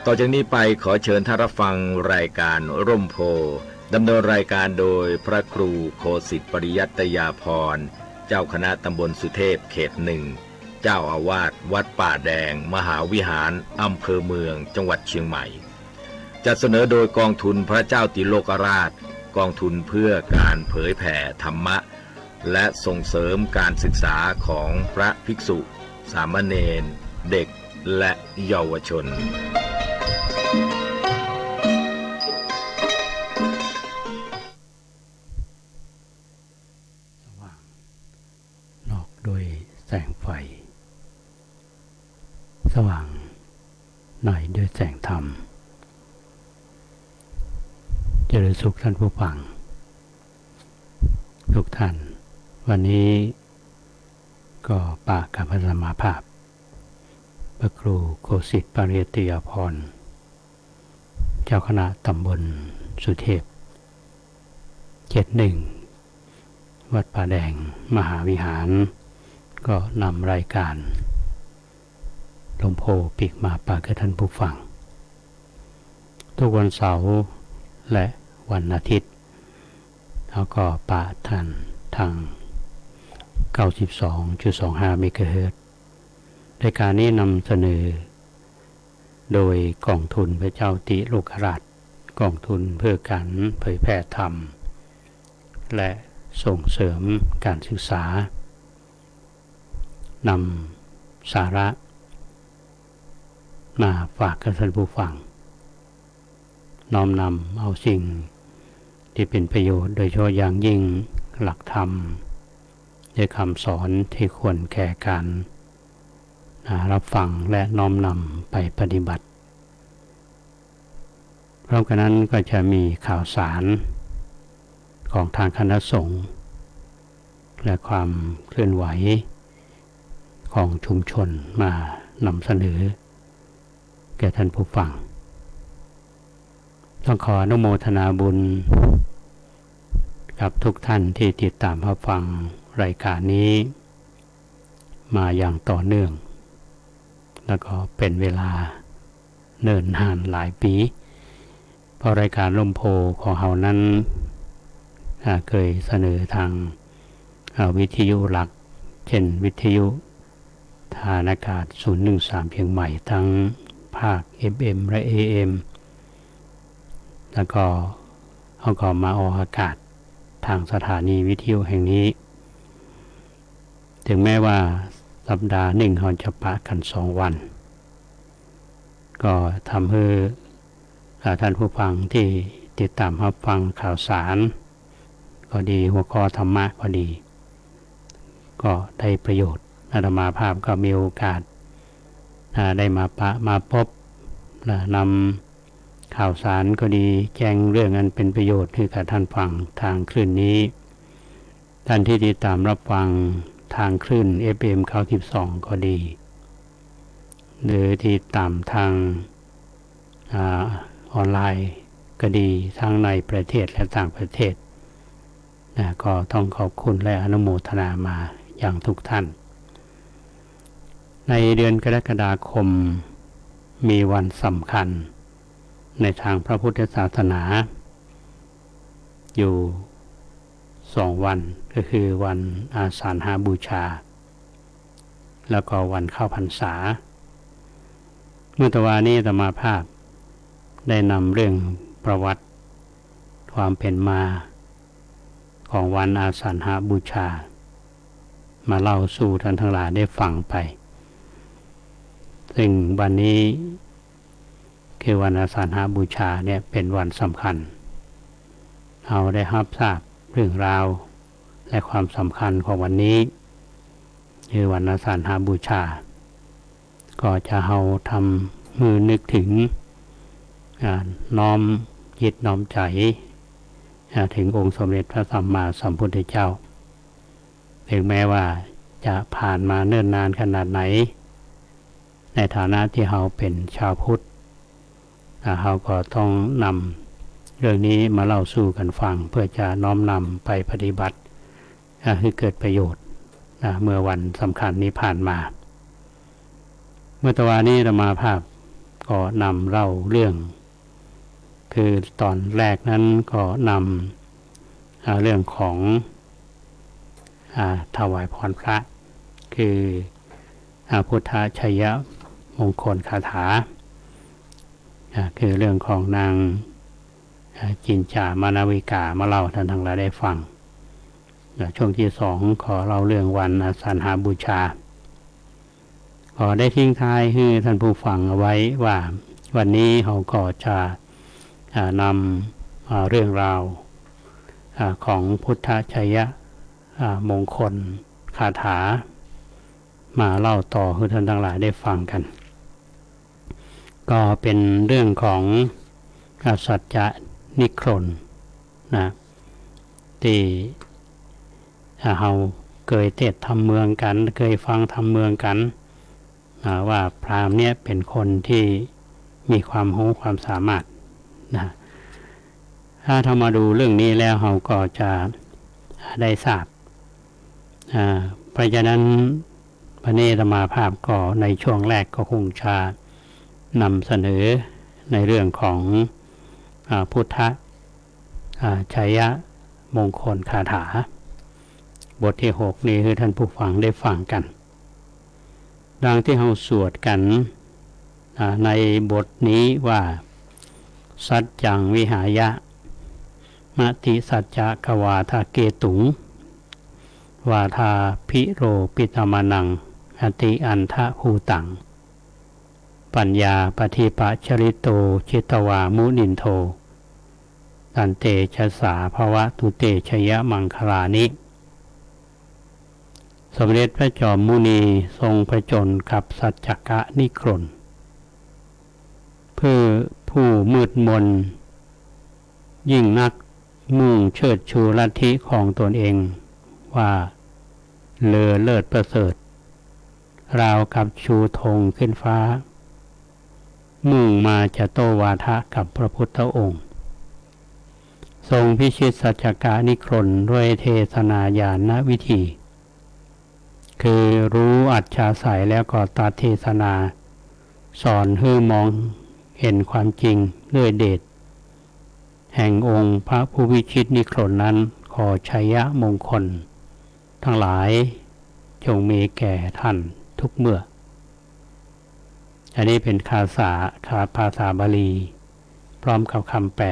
ต่อจากนี้ไปขอเชิญท่านรับฟังรายการร่มโพธิ์ดำเนินรายการโดยพระครูโคสิทธิปริยัตยาภรณ์เจ้าคณะตำบลสุเทพเขตหนึ่งเจ้าอาวาสวัดป่าแดงมหาวิหารอำเภอเมืองจังหวัดเชียงใหม่จัดเสนอโดยกองทุนพระเจ้าติโลกราชกองทุนเพื่อการเผยแผ่ธรรมะและส่งเสริมการศึกษาของพระภิกษุสามเณรเด็กและเยาวชนสว่างนอกด้วยแสงไฟสว่างในด้วยแสงธรรมเจริญสุขท่านผู้ฟังทุกท่านวันนี้ก็ปากกับพระสัมมาภาพพระครูโคสิทธิปริยัตยาภรณ์เจ้าคณะตำบลสุเทพเขตหนึ่งวัดป่าแดงมหาวิหารก็นำรายการลมโพปิกมาปากกับท่านผู้ฟังทุกวันเสาร์และวันอาทิตย์แล้วก็ปะท่านทาง 92.25 เมกะเฮิรตซ์รายการนี้นำเสนอโดยกองทุนพระเจ้าติโลกราชกองทุนเพื่อการเผยแผ่ธรรมและส่งเสริมการศึกษานำสาระมาฝากกับท่านผู้ฟังน้อมนำเอาสิ่งที่เป็นประโยชน์โดยเฉพาะอย่างยิ่งหลักธรรมในคำสอนที่ควรแก่การรับฟังและน้อมนำไปปฏิบัติพร้อมกันนั้นก็จะมีข่าวสารของทางคณะสงฆ์และความเคลื่อนไหวของชุมชนมานำเสนอแก่ท่านผู้ฟังต้องขออนุโมทนาบุญกับทุกท่านที่ติดตามรับฟังรายการนี้มาอย่างต่อเนื่องแล้วก็เป็นเวลาเนิ่นนานหลายปีเพราะรายการร่มโพของเรานั้นเคยเสนอทางวิทยุหลักเช่นวิทยุทางอากาศ013เชียงใหม่ทั้งภาค FM และ AM แล้วก็เขาก็มาออกอากาศทางสถานีวิทยุแห่งนี้ถึงแม้ว่าสัปดาห์หนึ่งเขาจะปะกัน2 วันก็ทำให้ท่านผู้ฟังที่ติดตามรับฟังข่าวสารก็ดีหัวข้อธรรมะก็ดีก็ได้ประโยชน์อาตมาภาพก็มีโอกาสได้มาพบนำข่าวสารก็ดีแจ้งเรื่องอันเป็นประโยชน์ให้กับท่านฟังทางคลื่นนี้ท่านที่ติดตามรับฟังทางคลื่น FM 92ก็ดีหรือที่ตามทางออนไลน์ก็ดีทั้งในประเทศและต่างประเทศก็ต้องขอบคุณและอนุโมทนามาอย่างทุกท่านในเดือนกรกฎาคมมีวันสำคัญในทางพระพุทธศาสนาอยู่2 วันก็คือวันอาสาฬหบูชาแล้วก็วันเข้าพรรษาเมื่อตะวันนี้อาตมาภาพได้นำเรื่องประวัติความเป็นมาของวันอาสาฬหบูชามาเล่าสู่ท่านทั้งหลายได้ฟังไปซึ่งวันนี้คือวันอาสาฬหบูชาเนี่ยเป็นวันสำคัญเราได้รับทราบเรื่องราวและความสำคัญของวันนี้คือวันอาสาฬหบูชาก็จะเอาทำมือนึกถึงน้อมจิตน้อมใจถึงองค์สมเด็จพระสัมมาสัมพุทธเจ้าถึงแม้ว่าจะผ่านมาเนิ่นนานขนาดไหนในฐานะที่เราเป็นชาวพุทธเราก็ต้องนำเรื่องนี้มาเล่าสู่กันฟังเพื่อจะน้อมนำไปปฏิบัติให้เกิดประโยชน์เมื่อวันสำคัญนี้ผ่านมาเมื่อตะวันนี้อาตมาภาพ ก็นำเล่าเรื่องคือตอนแรกนั้นก็นำเรื่องของถวายพรพระคือพุทธชัยมงคลคาถาคือเรื่องของนางจินจามานวิกามาเล่าท่านทั้งหลายได้ฟังช่วงที่สองขอเล่าเรื่องวันอาสาฬหบูชาขอได้ทิ้งท้ายให้ท่านผู้ฟังเอาไว้ว่าวันนี้เราก็จะนำเรื่องราวของพุทธชัยมงคลคาถามาเล่าต่อให้ท่านทั้งหลายได้ฟังกันก็เป็นเรื่องของสัจจนิครนนะที่เราเคยเทศน์ทำเมืองกันเคยฟังทำเมืองกันว่าพราหมณ์เนี่ยเป็นคนที่มีความรู้ความสามารถนะถ้าเรามาดูเรื่องนี้แล้วเราก็จะได้ทราบเพราะฉะนั้นพระเนตรมาภาพก็ในช่วงแรกก็คงจะนำเสนอในเรื่องของพุทธชัยมงคลคาถาบทที่6นี้คือท่านผู้ฟังได้ฟังกันดังที่เราสวดกันในบทนี้ว่าสัจจังวิหายะมติสัจจะกวาทาเกตุงวาทาพิโรปิตมานังอติอันทะภูตังปัญญาปฏิปะชริโตชิตวามุนินโทตันเตชะสาภวะตุเตชยมังคลานิสมเด็จพระจอมมุนีทรงผจญกับสัจจกะนิครนเพื่อผู้มืดมนยิ่งนักมุ่งเชิดชูลัทธิของตนเองว่าเลอเลิศประเสริฐราวกับชูธงขึ้นฟ้ามุ่งมาจะโตวาทะกับพระพุทธองค์ทรงพิชิตสัจจกะนิครนด้วยเทศนาญาณวิธีคือรู้อัจฉาสัยแล้วก็ตัดเทศนาสอนให้มองเห็นความจริงด้วยเดชแห่งองค์พระผู้วิชิตนิครนนั้นขอชัยมงคลทั้งหลายจงมีแก่ท่านทุกเมื่ออันนี้เป็นภาษาบาลีพร้อมกับคำแปล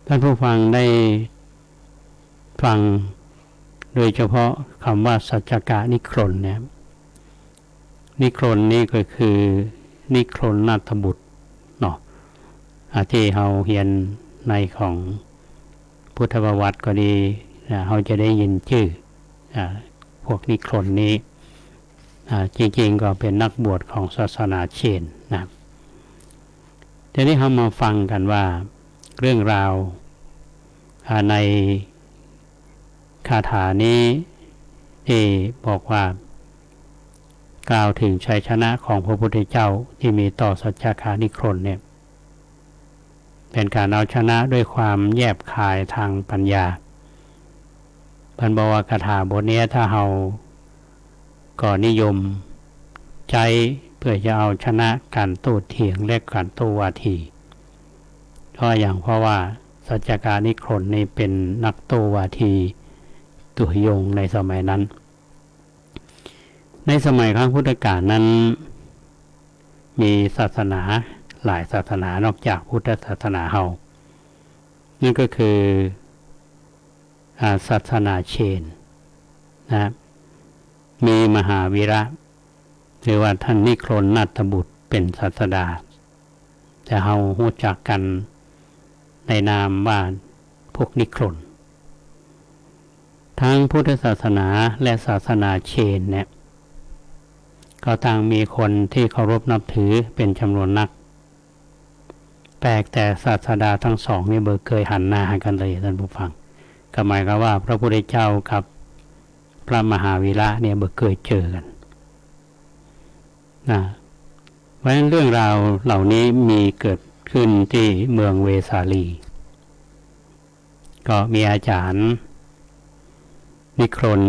ท่านผู้ฟังได้ฟังโดยเฉพาะคำว่าสัจจกะนิครนเนี่ยนิครนนี่ก็คือนิครนนาถบุตรเนาะที่เราเรียนในของพุทธประวัติก็ดีเราจะได้ยินชื่อพวกนิครนนี้จริงๆก็เป็นนักบวชของศาสนาเชนนะทีนี้เรามาฟังกันว่าเรื่องราวในคาถานี้ที่บอกว่ากล่าวถึงชัยชนะของพระพุทธเจ้าที่มีต่อสัจจกะนิครนเนี่ยเป็นการเอาชนะด้วยความแยบคายทางปัญญาบรรบวคาถาบทนี้ถ้าเราก็นิยมใจเพื่อจะเอาชนะการโต้เถียงและการโต้วาทีก็อย่างเพราะว่าสัจจกะนิครนนี่เป็นนักโต้วาทีตัวยงในสมัยนั้นในสมัยครั้งพุทธกาลนั้นมีศาสนาหลายศาสนานอกจากพุทธศาสนาเฮานั่นก็คือศาสนาเชนนะมีมหาวีระหรือว่าท่านนิครนนาถบุตรเป็นศาสดาแต่เฮารู้จักกันในนามว่าพวกนิครนทั้งพุทธศาสนาและศาสนาเชนเนี่ยก็ต่างมีคนที่เคารพนับถือเป็นจำนวนนักแปลกแต่ศาสดาทั้งสองนี่เคยหันหน้ากันเลยท่านผู้ฟังก็หมายความว่าพระพุทธเจ้ากับพระมหาวีระเนี่ยเคยเจอกันนะเพราะฉะนั้นเรื่องราวเหล่านี้มีเกิดขึ้นที่เมืองเวสาลีก็มีอาจารย์นิครน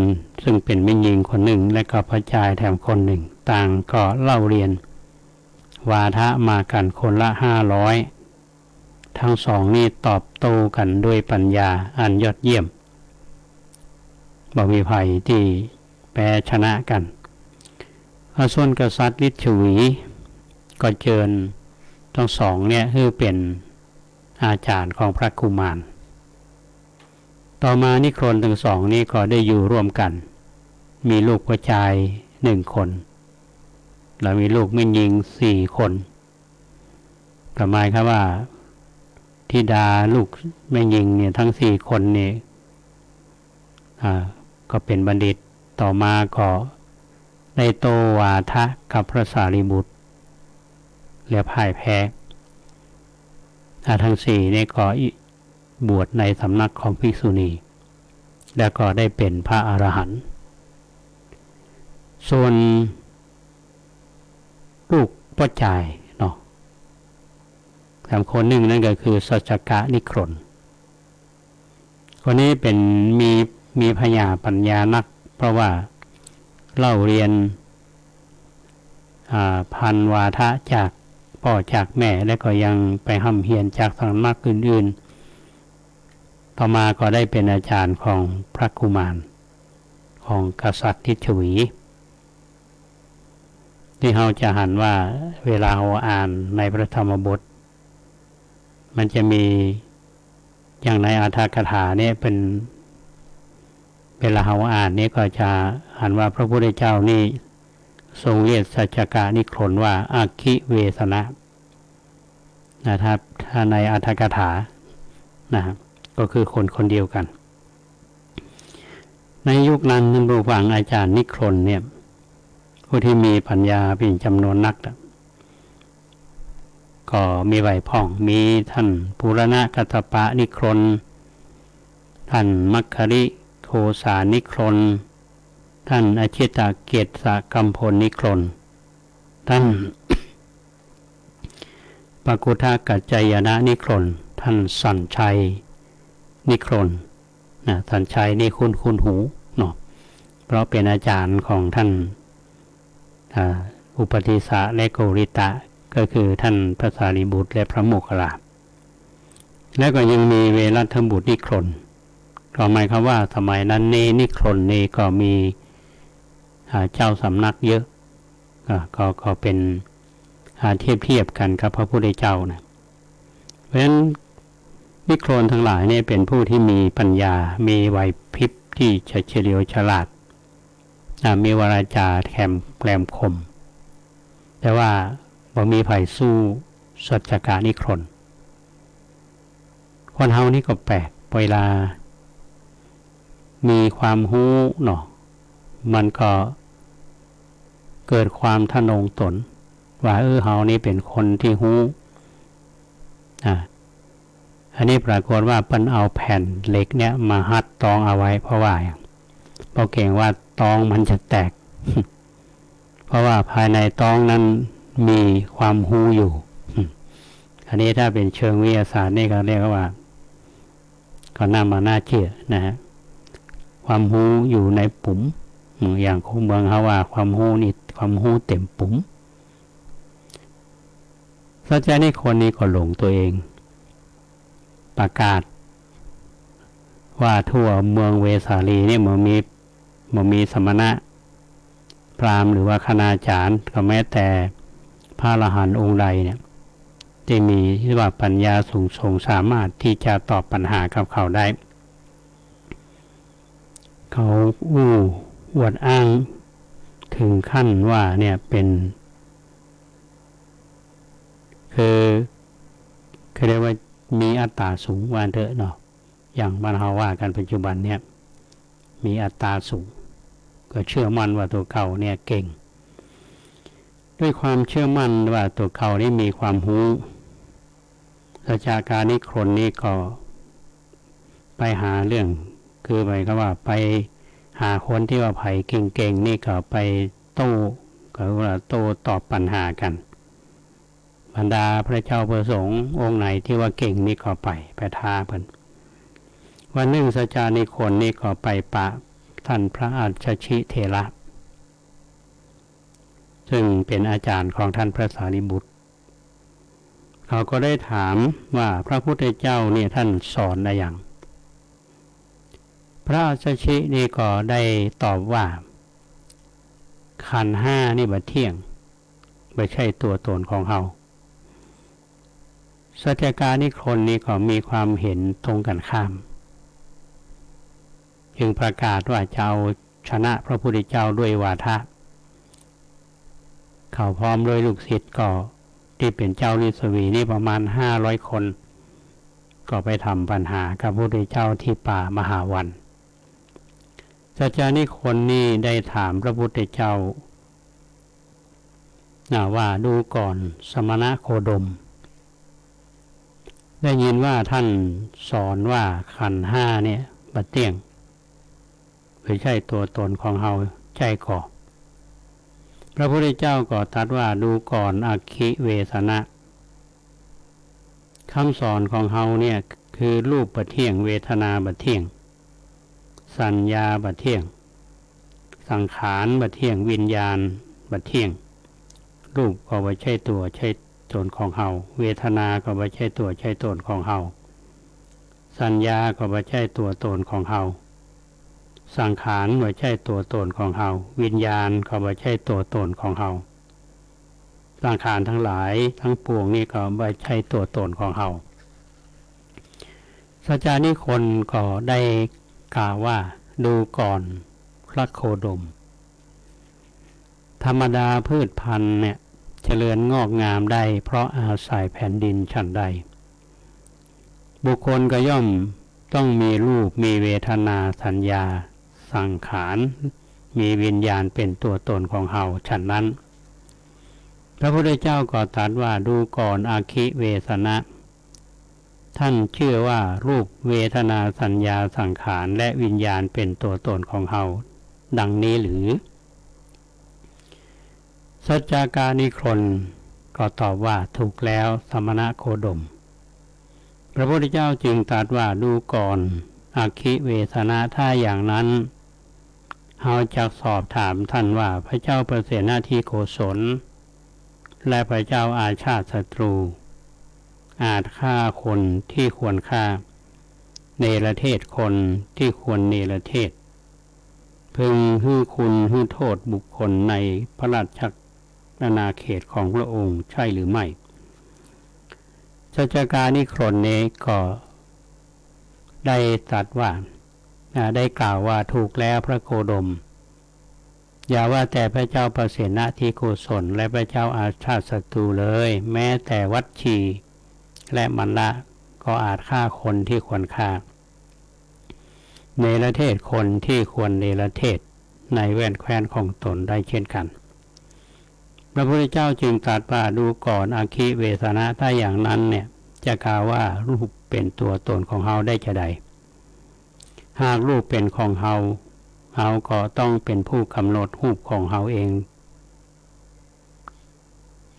ซึ่งเป็นแม่หญิงคนหนึ่งและก็พระชายแถมคนหนึ่งต่างก็เล่าเรียน วาทะมากันคนละ500ทั้งสองนี่ตอบโต้กันด้วยปัญญาอันยอดเยี่ยมบ่มีภัยที่แพ้ชนะกันส่วนกษัตริย์ฤทธิ์ฉวีก็เชิญทั้งสองเนี่ยคือเป็นอาจารย์ของพระกุมารต่อมานิครนทั้งสองนี้ก็ได้อยู่ร่วมกันมีลูกผู้ชาย1 คนแล้วมีลูกแม่หญิง4 คนหมายความว่าธิดาลูกแม่หญิงเนี่ยทั้ง4 คนนี่ก็เป็นบัณฑิตต่อมาก็ได้โตวาทะกับพระสารีบุตรและพ่ายแพ้ทั้ง4นี่ก็บวชในสำนักของภิกษุณีแล้วก็ได้เป็นพระอรหันต์ส่วนลูกพ่อชายเนาะ3 คนหนึ่งนั่นก็คือสัจจกะนิครนคนนี้เป็นมีพญาปัญญานักเพราะว่าเล่าเรียนพันวาทะจากพ่อจากแม่และก็ยังไปห้ำเฮียนจากสำนักอื่นๆต่อมาก็ได้เป็นอาจารย์ของพระกุมารของกษัตริย์ฤทธิ์ฉวีที่เราจะหันว่าเวลาเราอ่านในพระธรรมบทมันจะมีอย่างในอรรถกถาเนี่ยเป็นเวลาเราอ่านนี่ก็จะอ่านว่าพระพุทธเจ้านี่ทรงเรียกสัจจกะนิครนว่าอาคิเวสนะนะครับถ้าในอรรถกถานะครับก็คือคนเดียวกันในยุคนั้นท่านผู้ฟังอาจารย์นิครนเนี่ยผู้ที่มีปัญญาเป็นจำนวนนักก็มีไหวพองมีท่านปุรณกัตถปะนิครนท่านมัคคริโคสานิครนท่านอชิตเกตสกัมพลนิครนท่านปกุทกัจจยนะนิครนท่านสัญชัยนิครนสัญชัยนี่คุ้นหูเนาะเพราะเป็นอาจารย์ของท่านอุปติสสะและโกริตะก็คือท่านพระสารีบุตรและพระโมคคัลลาและก็ยังมีเวรัตถบุตรนิครนก็หมายความว่าสมัยนั้นนิครนนี่ก็มีเจ้าสำนักเยอะก็เป็นเทียบกันกับพระพุทธเจ้านะเพราะฉะนั้นนิครนทั้งหลายเนี่ยเป็นผู้ที่มีปัญญามีไหวพริบที่เฉลียวฉลาดมีวาจาแกลมคมแต่ว่าบ่มีไผสู้สัจจกะนิครนคนเฮานี่ก็แปลกเวลามีความรู้เนาะมันก็เกิดความทะนงตนว่าเฮานี่เป็นคนที่รู้อันนี้ปรากฏว่าเปิ้นเอาแผ่นเหล็กเนี่ยมาหัดตองเอาไว้เพราะเกรงว่าตองมันจะแตก เพราะว่าภายในตองนั้นมีความรู้อยู่ อันนี้ถ้าเป็นเชิงวิทยาศาสตร์นี่ก็เรียกว่าก็น่าเชื่อนะฮะความรู้อยู่ในปุ๋มอย่างของเมืองเขาว่าความรู้เต็มปุ๋มสัจจานิคนนี้ก็หลงตัวเองประกาศว่าทั่วเมืองเวสาลีนี่มันมีสมณะพราหมณ์หรือว่าคณาจารย์ก็แม้แต่พระอรหันต์องค์ใดเนี่ยที่มีที่ว่าปัญญาสูงส่งสามารถที่จะตอบปัญหากับเขาได้เขาอวดอ้างถึงขั้นว่าเนี่ยเป็นคือเรียกว่ามีอัตตาสูงว่าเถอะเนาะอย่างบ้านเฮาว่ากันปัจจุบันเนี่ยมีอัตตาสูงก็เชื่อมั่นว่าตัวเขาเนี่ยเก่งด้วยความเชื่อมั่นว่าตัวเขานี่มีความรู้สัจจกะนิครนนี่ก็ไปหาเรื่องคือหมายความว่าไปหาคนที่ว่าไผเก่งๆนี่ก็ไปโต้ตอบปัญหากันบรรดาพระเจ้าประสงค์องค์ไหนที่ว่าเก่งนี่ก็ไปท้าเพิ่นวันหนึ่งสัจจานิครนนี่ก็ไปปะท่านพระอัจฉริเถระ ซึ่งเป็นอาจารย์ของท่านพระสารีบุตรเขาก็ได้ถามว่าพระพุทธเจ้าเนี่ยท่านสอนอะไรอย่างพระอัสสชินี่ก็ได้ตอบว่าขันธ์ห้านี่บ่เที่ยงไม่ใช่ตัวตนของเราสัจจการนิครนนี่ก็มีความเห็นตรงกันข้ามจึงประกาศว่าจะเอาชนะพระพุทธเจ้าด้วยวาทะเขาพร้อมด้วยลูกศิษย์ก็ที่เป็นเจ้าฤาษีนี่ประมาณ500 คนก็ไปทำปัญหากับพระพุทธเจ้าที่ป่ามหาวันสัจจานิครนนี่ได้ถามพระพุทธเจ้าว่าดูก่อนสมณโคดมได้ยินว่าท่านสอนว่าขันธ์ห้าเนี่ยบ่เที่ยงไม่ใช่ตัวตนของเราใจก่อพระพุทธเจ้าก็ตรัสว่าดูก่อนอคิเวสนะคำสอนของเราเนี่ยคือรูปบ่เที่ยงเวทนาบ่เที่ยงสัญญาบ่เที่ยงสังขารบ่เที่ยงวิญญาณบ่เที่ยงรูปก็บ่ใช่ตัวใช่ตนของเราเวทนาก็บ่ใช่ตัวใช่ตนของเราสัญญาก็บ่ใช่ตัวตนของเราสังขารบ่ใช่ตัวตนของเราวิญญาณก็บ่ใช่ตัวตนของเราสังขารทั้งหลายทั้งปวงนี่ก็บ่ใช่ตัวตนของเราสัจจานิครนก็ได้กล่าวว่าดูก่อนพระโคดมธรรมดาพืชพันธุ์เนี่ยเจริญงอกงามได้เพราะอาศัยแผ่นดินฉันใดบุคคลก็ย่อมต้องมีรูปมีเวทนาสัญญาสังขารมีวิญญาณเป็นตัวตนของเราฉันนั้นพระพุทธเจ้าก็ตรัสว่าดูก่อนอาคิเวสนะท่านเชื่อว่ารูปเวทนาสัญญาสังขารและวิญญาณเป็นตัวตนของเราดังนี้หรือสัจจาการนิครนก็ตอบว่าถูกแล้วสมณโคดมพระพุทธเจ้าจึงตรัสว่าดูก่อนอคิเวสนะถ้าอย่างนั้นเราจะสอบถามท่านว่าพระเจ้าประเสนาธิโกศลและพระเจ้าอาชาติศัตรูอาจฆ่าคนที่ควรฆ่าเนรเทศคนที่ควรเนรเทศพึงหื้อคุณหื้อโทษบุคคลในพระราชอาณาเขตของพระองค์ใช่หรือไม่สัจจการนิครนนี้ก็ได้ตรัสว่าได้กล่าวว่าถูกแล้วพระโคดมอย่าว่าแต่พระเจ้าประเสนทิโกศลและพระเจ้าอาชาติศัตรูเลยแม้แต่วัชชีและมัลละก็อาจฆ่าคนที่ควรฆ่าเนรเทศคนที่ควรเนรเทศในแว่นแคว้นของตนได้เช่นกันพระพุทธเจ้าจึงตรัสว่าดูก่อนอาคิเวสนะถ้าอย่างนั้นเนี่ยจะกล่าวว่ารูปเป็นตัวตนของเฮาได้จะใดหากรูปเป็นของเฮาก็ต้องเป็นผู้กำหนดรูปของเฮาเอง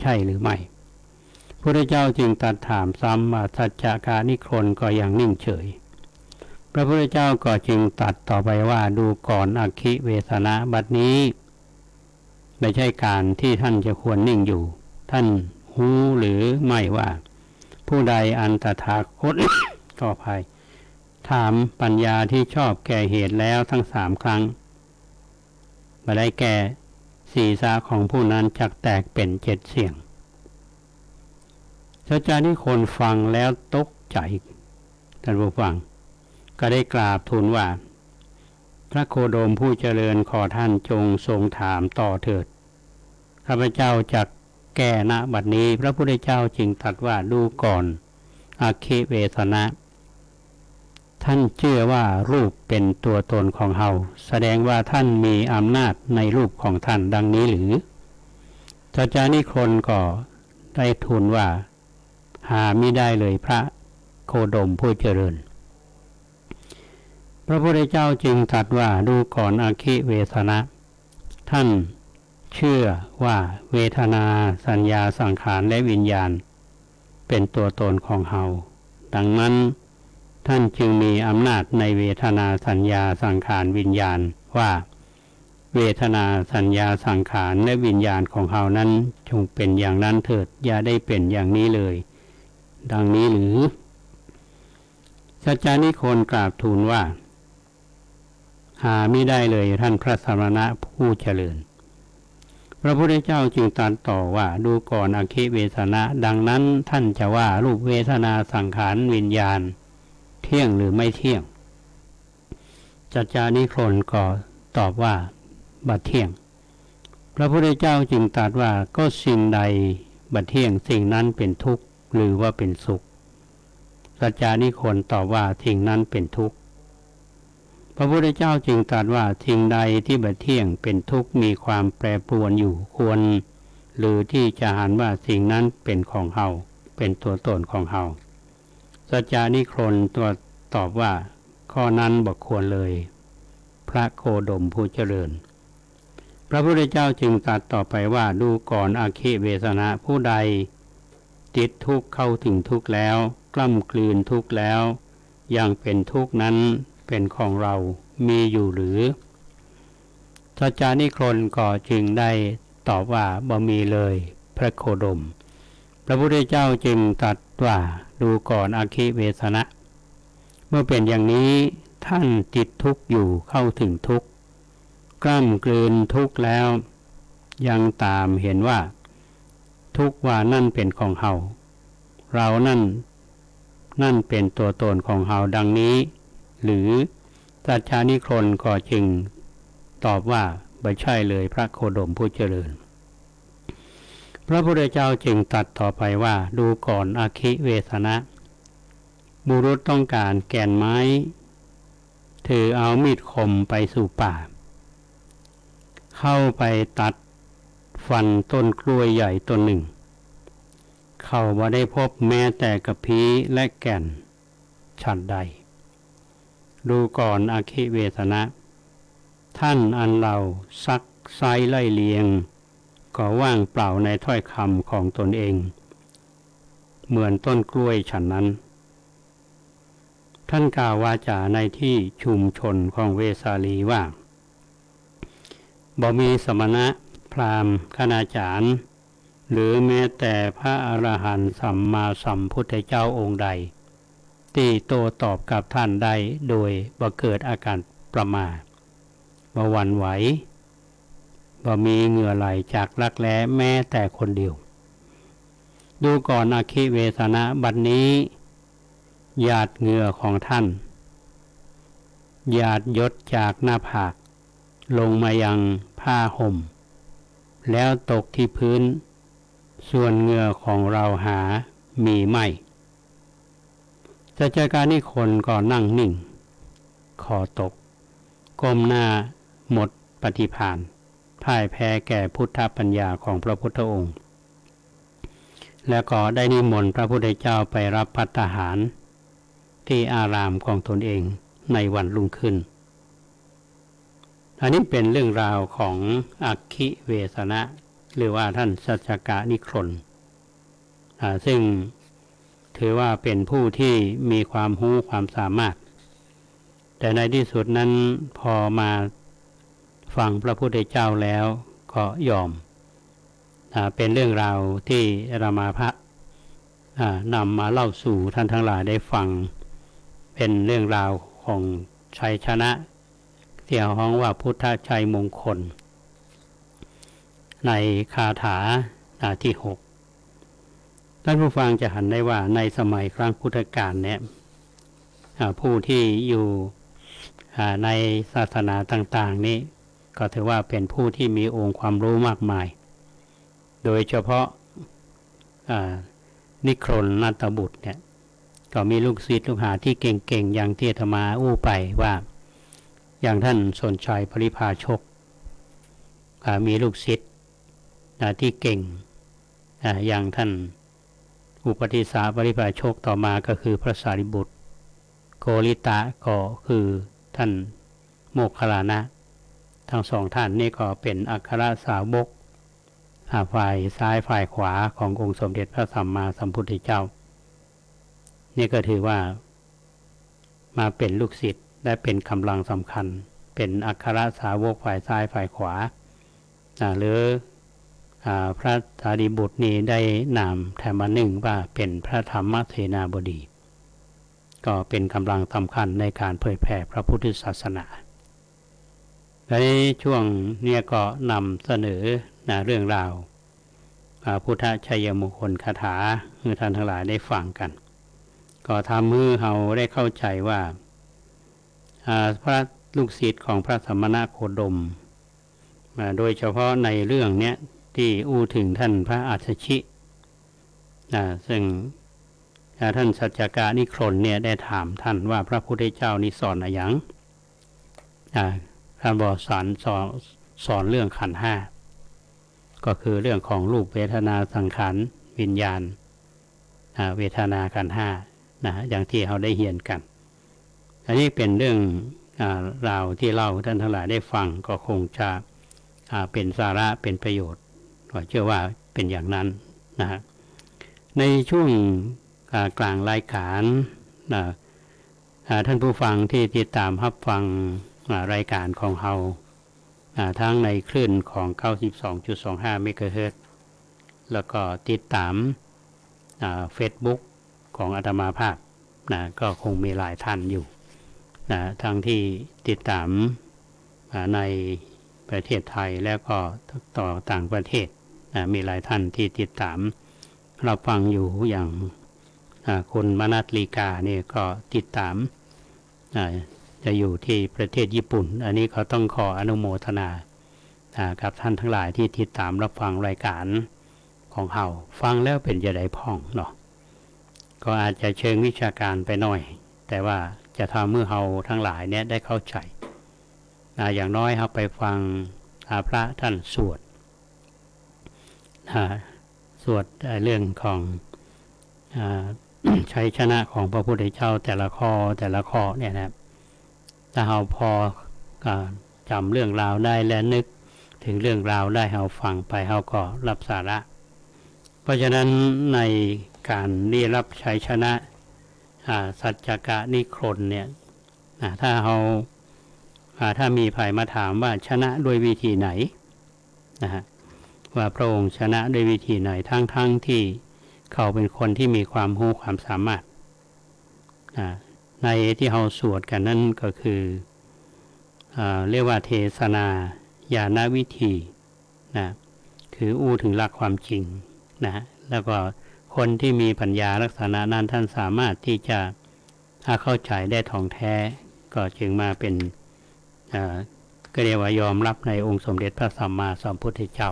ใช่หรือไม่พระพุทธเจ้าจึงตรัสถามซ้ำว่าสัจจการนิครนก็ยังนิ่งเฉยพระพุทธเจ้าก็จึงตรัสต่อไปว่าดูก่อนอคิเวสนะบัดนี้ไม่ใช่การที่ท่านจะควรนิ่งอยู่ท่านรู้หรือไม่ว่าผู้ใดอันตถาคต ต่อไปถามปัญญาที่ชอบแก่เหตุแล้วทั้ง3 ครั้งมาได้แก่ศีรษะของผู้นั้นจักแตกเป็น7 เสียงสัจจานิครนฟังแล้วตกใจท่านผู้ฟังก็ได้กราบทูลว่าพระโคดมผู้เจริญขอท่านจงทรงถามต่อเถิดข้าพเจ้าจักแก้ณบัดนี้พระพุทธเจ้าจึงตรัสว่าดูก่อนอาคิเวสนะท่านเชื่อว่ารูปเป็นตัวตนของเฮาแสดงว่าท่านมีอำนาจในรูปของท่านดังนี้หรือสัจจานิครนก็ได้ทูลว่าหามิได้เลยพระโคดมผู้เจริญพระพุทธเจ้าจึงตรัสว่าดูก่อนอาคิเวสนะท่านเชื่อว่าเวทนาสัญญาสังขารและวิญญาณเป็นตัวตนของเฮาดังนั้นท่านจึงมีอำนาจในเวทนาสัญญาสังขารวิญญาณว่า เวทนาสัญญาสังขารและวิญญาณของเฮานั้นจงเป็นอย่างนั้นเถิดอย่าได้เป็นอย่างนี้เลยดังนี้หรือสัจจานิโคนกราบทูลว่าหาไม่ได้เลยท่านพระสมณะผู้เจริญพระพุทธเจ้าจึงตรัสต่อว่าดูก่อนอคิเวสนะดังนั้นท่านจะว่ารูปเวทนาสังขารวิญญาณเที่ยงหรือไม่เที่ยงสัจจานิโคนก็ตอบว่าบัดเที่ยงพระพุทธเจ้าจึงตรัสว่าก็สิ่งใดบัดเที่ยงสิ่งนั้นเป็นทุกข์หรือว่าเป็นสุขสัจจานิโคนตอบว่าสิ่งนั้นเป็นทุกข์พระพุทธเจ้าจึงตรัสว่าสิ่งใดที่บัดเที่ยงเป็นทุกข์มีความแปรปรวนอยู่ควรหรือที่จะหันว่าสิ่งนั้นเป็นของเฮาเป็นตัวตนของเฮาสัจจานิโคนตัวตอบว่าข้อนั้นบ่ควรเลยพระโคดมผู้เจริญพระพุทธเจ้าจึงตรัสต่อไปว่าดูก่อนอคิเวสนะผู้ใดติดทุกข์เข้าถึงทุกข์แล้วกล้ำกลืนทุกข์แล้วยังเป็นทุกข์นั้นเป็นของเรามีอยู่หรือสัจจานิโคนก็จึงได้ตอบว่าบ่มีเลยพระโคดมพระพุทธเจ้าจึงตรัสว่าดูก่อนอคิเวสนะเมื่อเป็นอย่างนี้ท่านติดทุกข์อยู่เข้าถึงทุกข์กล้ำกลืนทุกข์แล้วยังตามเห็นว่าทุกข์ว่านั่นเป็นของเฮาเรานั่นเป็นตัวตนของเฮาดังนี้หรือสัจจานิโคนก็จึงตอบว่าไม่ใช่เลยพระโคดมผู้เจริญพระพุทธเจ้าจึงตรัสต่อไปว่าดูก่อนอคิเวสนะบุรุษต้องการแก่นไม้ถือเอามีดคมไปสู่ป่าเข้าไปตัดฟันต้นกล้วยใหญ่ต้นหนึ่งเขาบ่ได้พบแม้แต่กระพี้และแก่นฉันใดดูก่อนอคิเวสนะท่านอันเราซักไซไล่เลียงก็ว่างเปล่าในถ้อยคำของตนเองเหมือนต้นกล้วยฉันนั้นท่านกล่าววาจาในที่ชุมชนของเวสาลีว่าบ่มีสมณะพราหมณ์คณาจารย์หรือแม้แต่พระอรหันต์สัมมาสัมพุทธเจ้าองค์ใดที่โต้ตอบกับท่านได้โดยบ่เกิดอาการประมาทบ่หวั่นไหวบ่มีเหงื่อไหลจากรักแร้แม้แต่คนเดียวดูก่อนอคิเวสนะบัดนี้หยาดเหงื่อของท่านหยาดหยดจากหน้าผากลงมายังผ้าห่มแล้วตกที่พื้นส่วนเหงื่อของเราหามีไม่สัจจานิโคนก็นั่งนิ่งคอตกก้มหน้าหมดปฏิภาณพ่ายแพ้แก่พุทธปัญญาของพระพุทธองค์และก็ได้นิมนต์พระพุทธเจ้าไปรับภัตตาหารที่อารามของตนเองในวันรุ่งขึ้นอันนี้เป็นเรื่องราวของอคิเวสนะหรือว่าท่านสัจจกนิโคนซึ่งถือว่าเป็นผู้ที่มีความรู้ความสามารถแต่ในที่สุดนั้นพอมาฟังพระพุทธเจ้าแล้วก็ยอมเป็นเรื่องราวที่รามาพระนำมาเล่าสู่ท่านทั้งหลายได้ฟังเป็นเรื่องราวของชัยชนะที่ฮ้องว่าพุทธชัยมงคลในคาถาที่6ท่านผู้ฟังจะหันได้ว่าในสมัยครั้งพุทธกาลเนี่ยผู้ที่อยู่ในศาสนาต่างๆนี้ก็ถือว่าเป็นผู้ที่มีองค์ความรู้มากมายโดยเฉพาะนิครนนัตบุตรเนี่ยก็มีลูกศิษย์ลูกหาที่เก่งๆอย่างที่อาตมาอู้ไปว่าอย่างท่านสนชัยปริภาชกมีลูกศิษย์ที่เก่งอย่างท่านอุปติสสะปริภาชกต่อมาก็คือพระสารีบุตรโกริตะก็คือท่านโมคคัลลานะทั้งสองท่านนี่ก็เป็นอัครสาวกฝ่ายซ้ายฝ่ายขวาขององค์สมเด็จพระสัมมาสัมพุทธเจ้านี่ก็ถือว่ามาเป็นลูกศิษย์และเป็นกำลังสำคัญ เป็นอัครสาวกฝ่ายซ้ายฝ่ายขวาหรือพระสารีบุตรนี้ได้นามแทนมาหนึ่งว่าเป็นพระธรรมเสนาบดีก็เป็นกำลังสำคัญในการเผยแผ่พระพุทธศาสนาและในช่วงนี้ก็นำเสนอเรื่องราวพุทธชัยมงคลคาถาให้ท่านทั้งหลายได้ฟังกันก็ทำให้เราได้เข้าใจว่าพระลูกศิษย์ของพระสมณโคดมโดยเฉพาะในเรื่องนี้ที่อู้ถึงท่านพระอัสสชิซึ่งท่านสัจจกานิครนเนี่ยได้ถามท่านว่าพระพุทธเจ้านี่สอนอะไรอย่างท่านบอกสอนเรื่องขันธ์ห้าก็คือเรื่องของรูปเวทนาสังขารวิญญาณเวทนาขันธ์ห้าอย่างที่เราได้เรียนกันอันนี้เป็นเรื่องราวที่เล่าท่านทั้งหลายได้ฟังก็คงจะเป็นสาระเป็นประโยชน์เชื่อว่าเป็นอย่างนั้นในช่วงกลางรายการท่านผู้ฟังที่ติดตามรับฟังรายการของเราทั้งในคลื่นของ 92.25 เมกะเฮิรตซ์แล้วก็ติดตามFacebook ของอาตมาภาพก็คงมีหลายท่านอยู่ทั้งที่ติดตามในประเทศไทยแล้วก็ต่อต่างประเทศมีหลายท่านที่ติดตามเราฟังอยู่อย่างคุณมนัสลีกาเนี่ยก็ติดตามจะอยู่ที่ประเทศญี่ปุ่นอันนี้เขาต้องขออนุโมทนากับท่านทั้งหลายที่ติดตามรับฟังรายการของเราฟังแล้วเป็นจะได้พ่องเนาะก็อาจจะเชิงวิชาการไปหน่อยแต่ว่าจะทำเมื่อเราทั้งหลายเนี่ยได้เข้าใจอย่างน้อยเราไปฟังพระท่านสวดเรื่องของชัยชนะของพระพุทธเจ้าแต่ละข้อเนี่ยนะถ้าเราพอจำเรื่องราวได้และนึกถึงเรื่องราวได้เราฟังไปเราก็รับสาระเพราะฉะนั้นในการได้รับชัยชนะสัจจกะนิครนเนี่ยถ้ามีใครมาถามว่าชนะด้วยวิธีไหนว่าพระองค์ชนะด้วยวิธีไหนทั้งที่เขาเป็นคนที่มีความรู้ความสามารถในที่เราสวดกันนั่นก็คือเรียกว่าเทศนาญาณวิธีคืออู้ถึงหลักความจริงแล้วก็คนที่มีปัญญาลักษณะนั้นท่านสามารถที่จะเข้าใจได้ท่องแท้ก็จึงมาเป็นก็เรียกว่ายอมรับในองค์สมเด็จพระสัมมาสัมพุทธเจ้า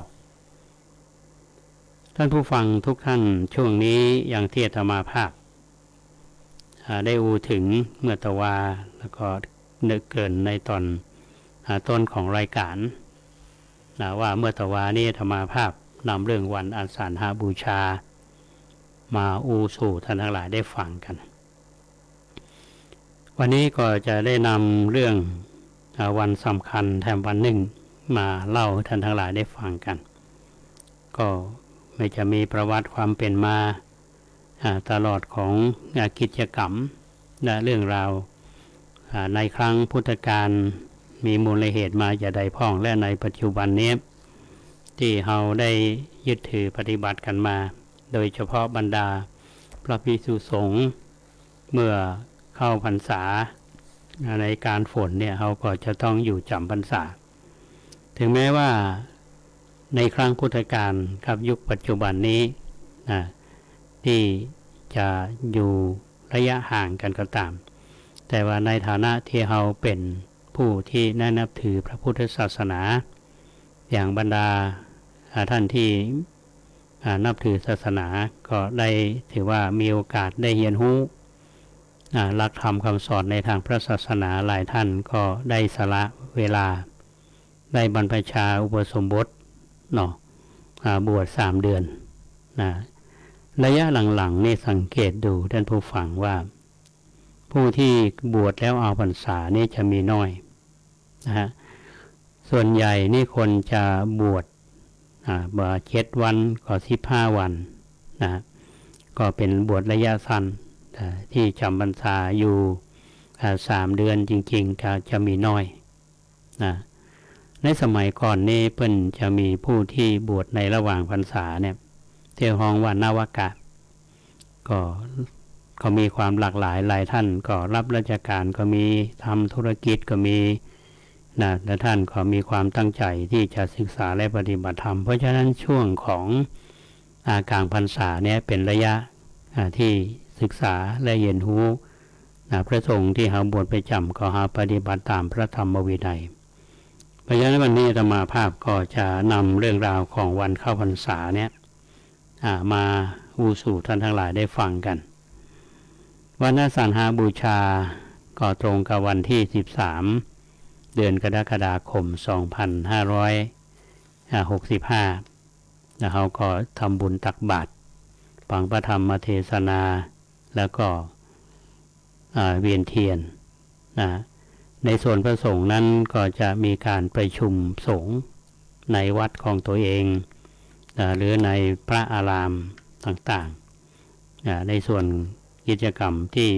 ท่านผู้ฟังทุกท่านช่วงนี้อย่างที่อาตมาภาพได้อูถึงเมื่อตะวาแล้วก็นึกเกินในตอนต้นของรายการว่าเมื่อตะวานี้อาตมาภาพนำเรื่องวันอาสาฬหบูชามาอูสู่ท่านทั้งหลายได้ฟังกันวันนี้ก็จะได้นำเรื่องวันสำคัญแถมวันหนึ่งมาเล่าให้ท่านทั้งหลายได้ฟังกันก็ไม่จะมีประวัติความเป็นมาตลอดของกิจกรรมและเรื่องราวในครั้งพุทธกาลมีมูลเหตุมาจะใดพ้องและในปัจจุบันนี้ที่เราได้ยึดถือปฏิบัติกันมาโดยเฉพาะบรรดาพระภิกษุสงฆ์เมื่อเข้าพรรษาในการฝนเนี่ยเขาก็จะต้องอยู่จำพรรษาถึงแม้ว่าในครั้งพุทธกาลกับยุคปัจจุบันนี้ที่จะอยู่ระยะห่างกันก็ตามแต่ว่าในฐานะที่เราเป็นผู้ที่นับถือพระพุทธศาสนาอย่างบรรดาท่านที่นับถือศาสนาก็ได้ถือว่ามีโอกาสได้เรียนรู้หลักธรรมคำสอนในทางพระศาสนาหลายท่านก็ได้สละเวลาได้บรรพชาอุปสมบทบวช3 เดือนระยะหลังๆนี่สังเกตดูท่านผู้ฟังว่าผู้ที่บวชแล้วเอาพรรษานี่จะมีน้อยส่วนใหญ่นี่คนจะบวช7 วันก็15 วันก็เป็นบวชระยะสั้นที่จำพรรษาอยู่3 เดือนจริงๆจะมีน้อย นะในสมัยก่อนนี่เปิ้นจะมีผู้ที่บวชในระหว่างพรรษาเนี่ยเที่ยวห้องว่านาวกะก็เขามีความหลากหลายหลายท่านก็รับราชการก็มีทำธุรกิจก็มีนะและท่านก็มีความตั้งใจที่จะศึกษาและปฏิบัติธรรมเพราะฉะนั้นช่วงของกลางพรรษาเนี่ยเป็นระยะที่ศึกษาและเรียนรู้พระสงฆ์ที่เขาบวชไปจำก็หาปฏิบัติตามพระธรรมวินัยเพราะฉะนั้นวันนี้อาตมาภาพก็จะนำเรื่องราวของวันเข้าพรรษาเนี่ยมาอู้สู่ท่านทั้งหลายได้ฟังกันวันอาสาฬหบูชาก็ตรงกับวันที่13เดือนกรกฎาคม2565แล้วเขาก็ทำบุญตักบาตรฟังพระธรรมเทศนาแล้วก็เวียนเทียนนะในส่วนพระสงฆ์นั้นก็จะมีการประชุมสงฆ์ในวัดของตัวเองหรือในพระอารามต่างๆในส่วนกิจกรรมที่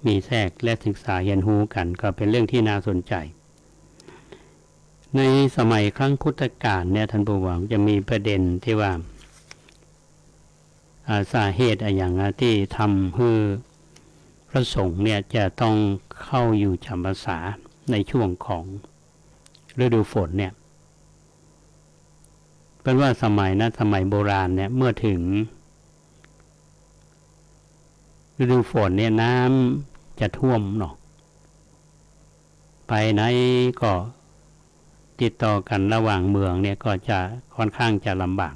มีแทรกและศึกษาเรียนรู้กันก็เป็นเรื่องที่น่าสนใจในสมัยครั้งพุทธกาลเนี่ยท่านผู้ฟังจะมีประเด็นที่ว่าสาเหตุอย่างที่ทำให้พระสงฆ์เนี่ยจะต้องเข้าอยู่จำพรรษาในช่วงของฤดูฝนเนี่ยเป็นว่าสมัยโบราณเนี่ยเมื่อถึงฤดูฝนเนี่ยน้ำจะท่วมเนาะไปไหนก็ติดต่อกันระหว่างเมืองเนี่ยก็จะค่อนข้างจะลำบาก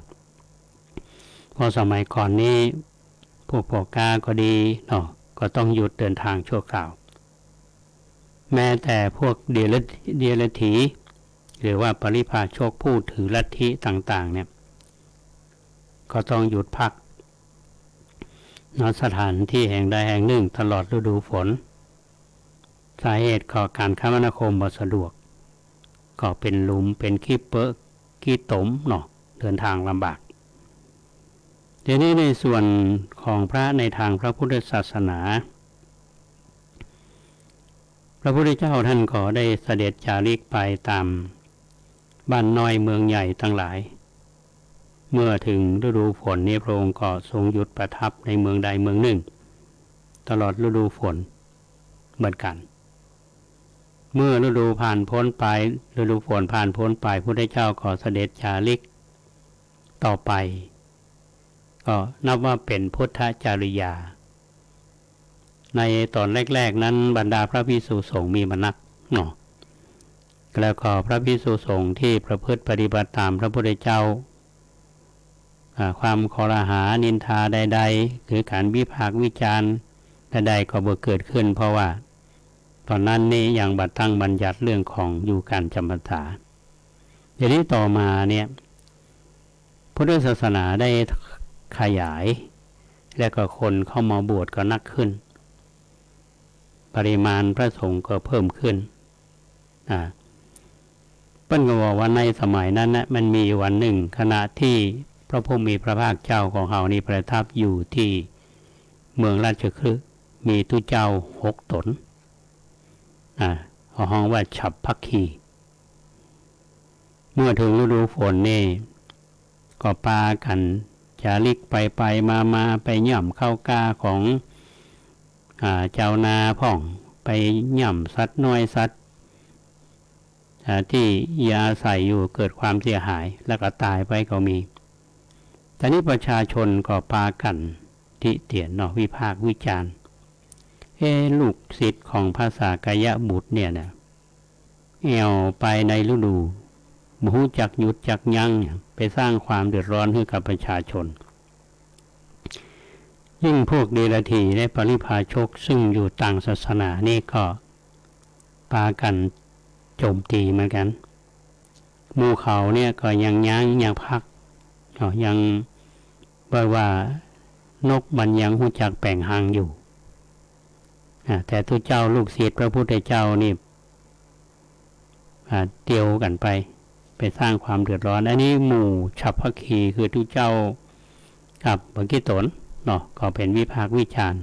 พอสมัยก่อนนี้พวกพ่อกาก็ดีเนาะก็ต้องหยุดเดินทางชั่วคราวแม้แต่พวกเดียรถีหรือว่าปริพาชกผู้ถือลัทธิต่างๆเนี่ยก็ต้องหยุดพักณสถานที่แห่งใดแห่งหนึ่งตลอดฤดูฝนสาเหตุก็การคมนาคมบ่สะดวกก็เป็นหลุมเป็นขี้เปอะขี้ตมเนาะเดินทางลำบากเดี๋ยวนี้ในส่วนของพระในทางพระพุทธศาสนาพระพุทธเจ้าท่านก็ได้เสด็จจาริกไปตามบ้านน้อยเมืองใหญ่ทั้งหลายเมื่อถึงฤดูฝนนี้พระองค์ก็ทรงหยุดประทับในเมืองใดเมืองหนึ่งตลอดฤดูฝนเหมือนกันเมื่อฤดูผ่านพ้นไปฤดูฝนผ่านพ้นไปพระพุทธเจ้าก็เสด็จจาริกต่อไปก็นับว่าเป็นพุทธจริยาในตอนแรกๆนั้นบรรดาพระภิกษุสงฆ์มีมานักเนาะแล้วก็พระภิกษุสงฆ์ที่ประพฤติปฏิบัติตามพระพุทธเจ้าความคอรหานินทาใดๆคือการวิพากษ์วิจารณ์ใดๆก็บ่เกิดขึ้นเพราะว่าตอนนั้นนี่ยังบัดตั้งบัญญัติเรื่องของอยู่การจำพรรษาทีนี้ต่อมาเนี่ยพุทธศาสนาได้ขยายและก็คนเข้ามาบวชก็นักขึ้นปริมาณพระสงฆ์ก็เพิ่มขึ้นเปิ้นก็บอกว่าในสมัยนั้นนะมันมีวันหนึ่งขณะที่พระผู้มีพระภาคเจ้าของเฮานี่ประทับอยู่ที่เมืองราชคฤห์มีตุเจ้า6 ตนเขาห้องว่าฉับพักคีเมื่อถึงฤดูฝนนี่ก็ปากันจาริกไปมาไปย่ำเข้ากาของเจ้านาพ่องไปย่ำสัตว์น้อยสัตว์ที่ยาใส่อยู่เกิดความเสียหายแล้วก็ตายไปก็มีแต่นี้ประชาชนก็ปากันติเตียนเนาะวิพากษ์วิจารณ์ลูกศิษย์ของพระสากยบุตรเนี่ยนะแอวไปในฤดูบ่ฮู้จักหยุดจักยั้งไปสร้างความเดือดร้อนให้กับประชาชนยิ่งพวกเดรัจฉีและปริพาชกซึ่งอยู่ต่างศาสนานี่ก็ปากันโจมตีเหมือนกันหมู่เขาเนี่ยก็ยังยั้งยังพักยังว่านกมันยังฮู้จักแป่งหางอยู่แต่ทุกเจ้าลูกศิษย์พระพุทธเจ้านี่เตียวกันไปสร้างความเดือดร้อนอันนี้หมู่ฉับพักคีคือทุกเจ้ากับบังคิตนเนาะก็เป็นวิพากษ์วิจารณ์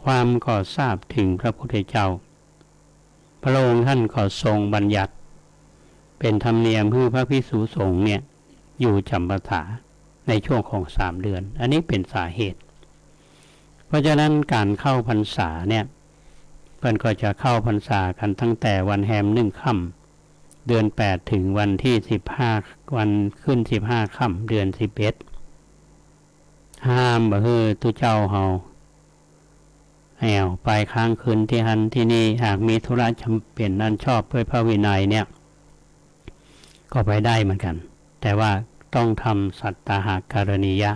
ความก็ทราบถึงพระพุทธเจ้าพระองค์ท่านก็ทรงบัญญัติ เป็นธรรมเนียมให้พระภิกษุสงฆ์เนี่ยอยู่จำพรรษาในช่วงของ3 เดือนอันนี้เป็นสาเหตุเพราะฉะนั้นการเข้าพรรษาเนี่ยเพื่อนก็จะเข้าพรรษากันตั้งแต่วันแฮม1 ค่ำเดือน8ถึงวันที่15วันขึ้น15 ค่ำเดือน11ห้ามบ่ฮือตุเจ้าเฮาแอวไปค้างคืนที่หันที่นี่หากมีธุระจำเป็นนั้นชอบด้วยพระวินัยเนี่ยก็ไปได้เหมือนกันแต่ว่าต้องทำสัตตาหการณียะ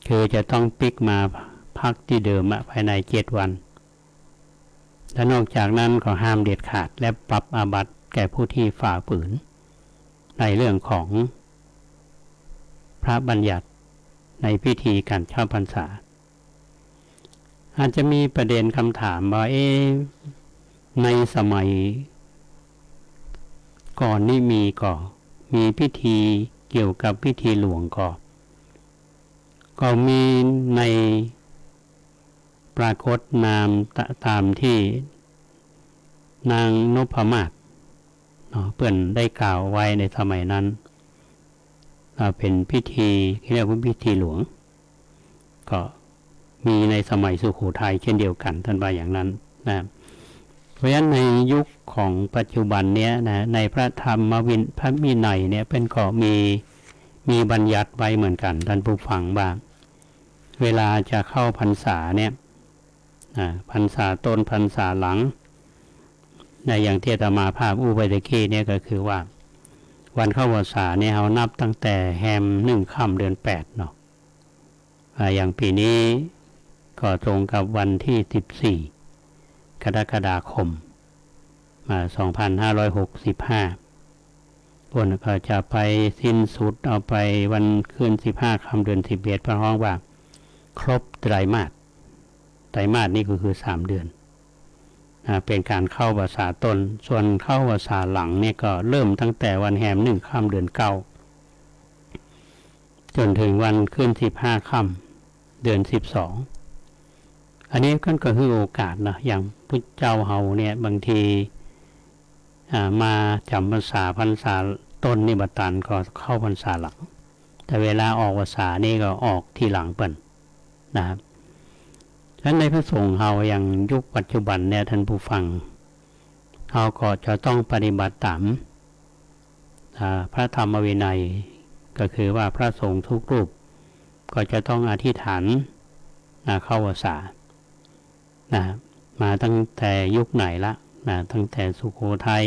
คือจะต้องปิกมาพักที่เดิมภายใน7 วันและนอกจากนั้นก็ห้ามเด็ดขาดและปรับอาบัติแก่ผู้ที่ฝ่าฝืนในเรื่องของพระบัญญัติในพิธีการเข้าพรรษาอาจจะมีประเด็นคำถามว่าในสมัยก่อนนี่มีพิธีเกี่ยวกับพิธีหลวงก็มีในปรากฏนามตามที่นางนพมาศเพื่อนได้กล่าวไว้ในสมัยนั้นเป็นพิธีที่เรียกว่าพิธีหลวงก็มีในสมัยสุโขทัยเช่นเดียวกันท่านว่าอย่างนั้นนะเพราะฉะนั้นในยุคของปัจจุบันเนี้ยนะในพระธรรมพระวินัยเนี่ยเป็นก็มีบัญญัติไว้เหมือนกันท่านผู้ฟังบ้างเวลาจะเข้าพรรษาเนี่ยพรรษาต้นพรรษาหลังในอย่างที่อาตมาภาพอุปตะกี้เนี่ยก็คือว่าวันเข้าพรรษาเนี่ยเรานับตั้งแต่แฮม1 ค่ำเดือน8เนาะอย่างปีนี้ก็ตรงกับวันที่14 กรกฎาคม2565คนก็จะไปสิ้นสุดเอาไปวันขึ้น15 ค่ำเดือน11พระฮ้องว่าครบไตรมาสนี่ก็คือ3 เดือนเป็นการเข้าพรรษาต้นส่วนเข้าพรรษาหลังเนี่ยก็เริ่มตั้งแต่วันแฮม1 ค่ำเดือน9จนถึงวันขึ้น15 ค่ำเดือน12อันนี้ก็คือโอกาสนะอย่างพุทธเจ้าเฮาเนี่ยบางทีมาจำพรรษาต้นนี่บัดตันก็เข้าพรรษาหลังแต่เวลาออกพรรษานี่ก็ออกทีหลังเปิ้นนะครับฉะนั้นในพระสงฆ์เฮาอย่างยุคปัจจุบันเนี่ยท่านผู้ฟังเฮาก็จะต้องปฏิบัติตามพระธรรมวินัยก็คือว่าพระสงฆ์ทุกรูปก็จะต้องอธิษฐานเข้าพรรษามาตั้งแต่ยุคไหนละตั้งแต่สุโขทัย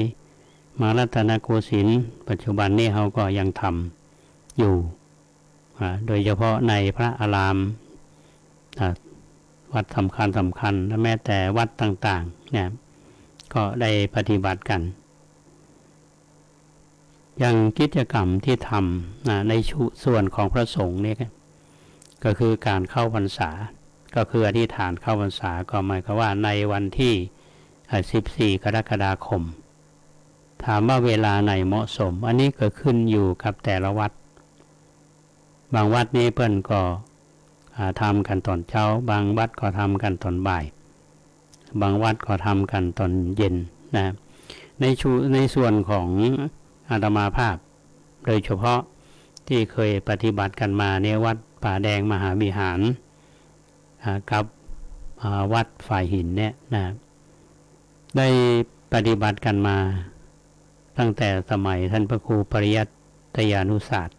มารัตนโกสินทร์ปัจจุบันนี้เขาก็ยังทำอยู่โดยเฉพาะในพระอารามวัดสำคัญและแม้แต่วัดต่างๆเนี่ยก็ได้ปฏิบัติกันอย่างกิจกรรมที่ทำในส่วนของพระสงฆ์เนี่ยก็คือการเข้าพรรษาก็คืออธิษฐานเข้าพรรษาก็หมายความว่าในวันที่14 กรกฎาคมถามว่าเวลาไหนเหมาะสมอันนี้ก็ขึ้นอยู่กับแต่ละวัดบางวัดนี้เพิ่นก็ทำกันตอนเช้าบางวัดก็ทำกันตอนบ่ายบางวัดก็ทำกันตอนเย็นนะในส่วนของอาตมาภาพโดยเฉพาะที่เคยปฏิบัติกันมาในวัดป่าแดงมหาวิหารกับวัดฝ่ายหินเนี่ยนะได้ปฏิบัติกันมาตั้งแต่สมัยท่านพระครูปริยัตยานุศาสตร์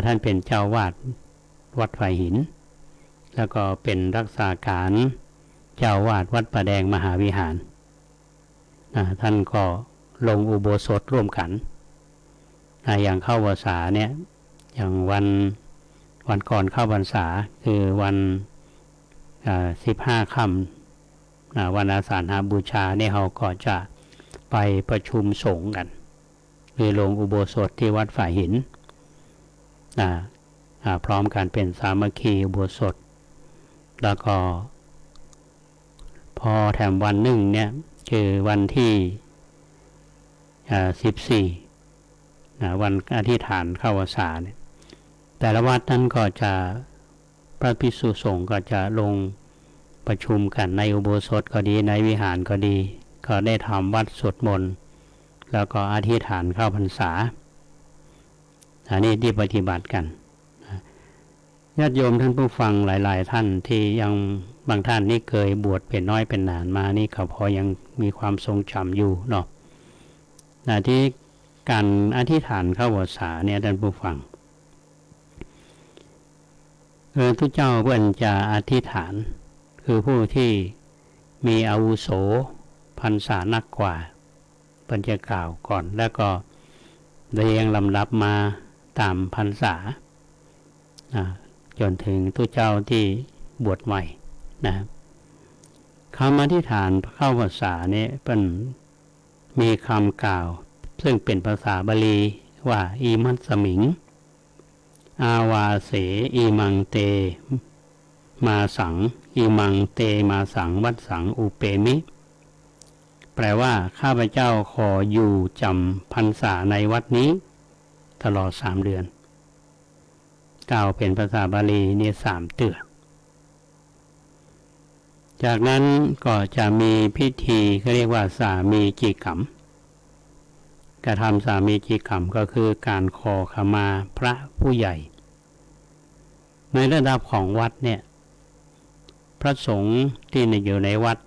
ท่านเป็นเจ้าวาดวัดฝ่ายหินแล้วก็เป็นรักษาการเจ้าวาดวัดป่าแดงมหาวิหารท่านก็ลงอุโบสถร่วมกันอย่างเข้าพรรษาเนี่ยอย่างวันก่อนเข้าพรรษาคือวัน15 ค่ำวันอาสาฬหบูชาเนี่ยเขาก็จะไปประชุมสงฆ์กันหรือลงอุโบสถที่วัดฝ่ายหินพร้อมกันเป็นสามัคคีอุโบสถแล้วก็พอแถมวันหนึ่งเนี่ยคือวันที่14วันอธิษฐานเข้าพรรษาเนี่ยแต่ละวัดนั้นก็จะพระภิกษุสงฆ์ก็จะลงประชุมกันในอุโบสถก็ดีในวิหารก็ดีก็ได้ทำวัดสวดมนต์ แล้วก็อธิษฐานเข้าพรรษาอันนี้ที่ปฏิบัติกันญาติโยมท่านผู้ฟังหลายๆท่านที่ยังบางท่านนี่เคยบวชเป็นน้อยเป็นนานมานี่เขาพอยังมีความทรงจำอยู่เนาะที่การอธิษฐานเข้าพรรษาเนี่ยท่านผู้ฟังทุกเจ้าเพื่อนจะอธิษฐานคือผู้ที่มีอาวุโสพรรษานักกว่าเพื่อนจะกล่าวก่อนแล้วก็เรียงลำดับมาตามพรรษาจนถึงทุกเจ้าที่บวชใหม่นะคำอธิษฐานเข้าพรรษาเนี่ยเป็นมีคำกล่าวซึ่งเป็นภาษาบาลีว่าอิมัสสมิงอาวาเสอิมังเตมาสังอิมังเตมาสังวัดสังอุเปมิแปลว่าข้าพเจ้าขออยู่จำพรรษาในวัดนี้ตลอด3 เดือนกล่าวเป็นภาษาบาลีเนี่ย3 เตือนจากนั้นก็จะมีพิธีเขาเรียกว่าสามีจิกรรมกระทำสามีจิกรรมก็คือการขอขมาพระผู้ใหญ่ในระดับของวัดเนี่ยพระสงฆ์ที่อยู่ในวัด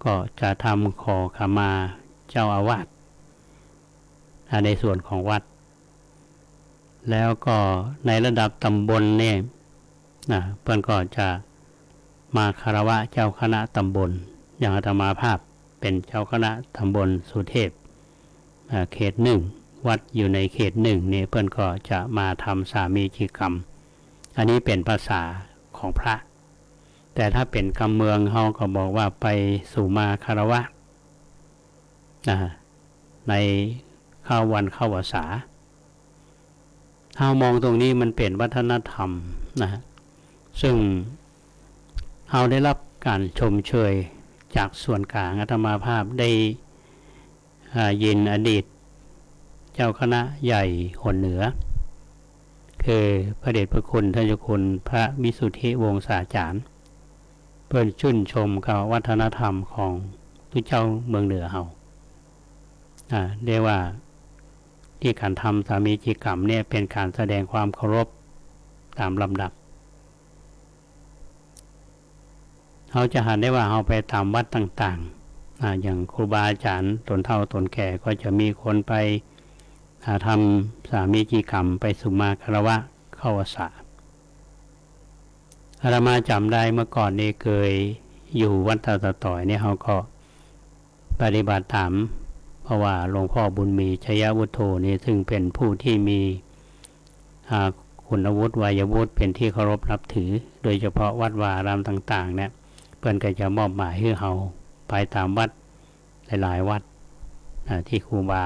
ก็จะทำขอขมาเจ้าอาวาสในส่วนของวัดแล้วก็ในระดับตำบลเนี่ยเพื่อนก็จะมาคารวะเจ้าคณะตำบลอย่างอาตมาภาพเป็นเจ้าคณะตำบลสุเทพเขต 1วัดอยู่ในเขต 1เนี่ยเพื่อนก็จะมาทำสามีจิกรรมอันนี้เป็นภาษาของพระแต่ถ้าเป็นคำเมืองเขาก็บอกว่าไปสู่มาคารวะในเข้าวันเข้าพรรษาถ้ามองตรงนี้มันเป็นวัฒนธรรมนะซึ่งเราได้รับการชมเชยจากส่วนกลางอาตมาภาพได้ยินอดีตเจ้าคณะใหญ่หนเหนือคือพระเดชพระคุณท่านเจ้าคุณพระวิสุทธิวงศาจารย์เพื่อนชื่นชมกับวัฒนธรรมของทุกเจ้าเมืองเหนือเราเรียกว่าที่การทำสามีจิกรรมเนี่ยเป็นการแสดงความเคารพตามลำดับเขาจะหันได้ว่าเขาไปตามวัดต่างๆอย่างครูบาอาจารย์ตนเฒ่าตนแก่ก็จะมีคนไปทำสามีจิกรรมไปสุมาคารวะเข้าพรรษาอาตมาจำได้เมื่อก่อนนี่เคยอยู่วัดตาตะต่อยเนี่ยเขาก็ปฏิบัติตามเพราะว่าหลวงพ่อบุญมีชัยวุฒโธนี่ซึ่งเป็นผู้ที่มีคุณวุฒิวัยวุฒิเป็นที่เคารพนับถือโดยเฉพาะวัดวาอารามต่างๆเนี่ยเพื่อนก็จะมอบหมายให้เราไปตามวัดหลายๆวัดที่ครูบา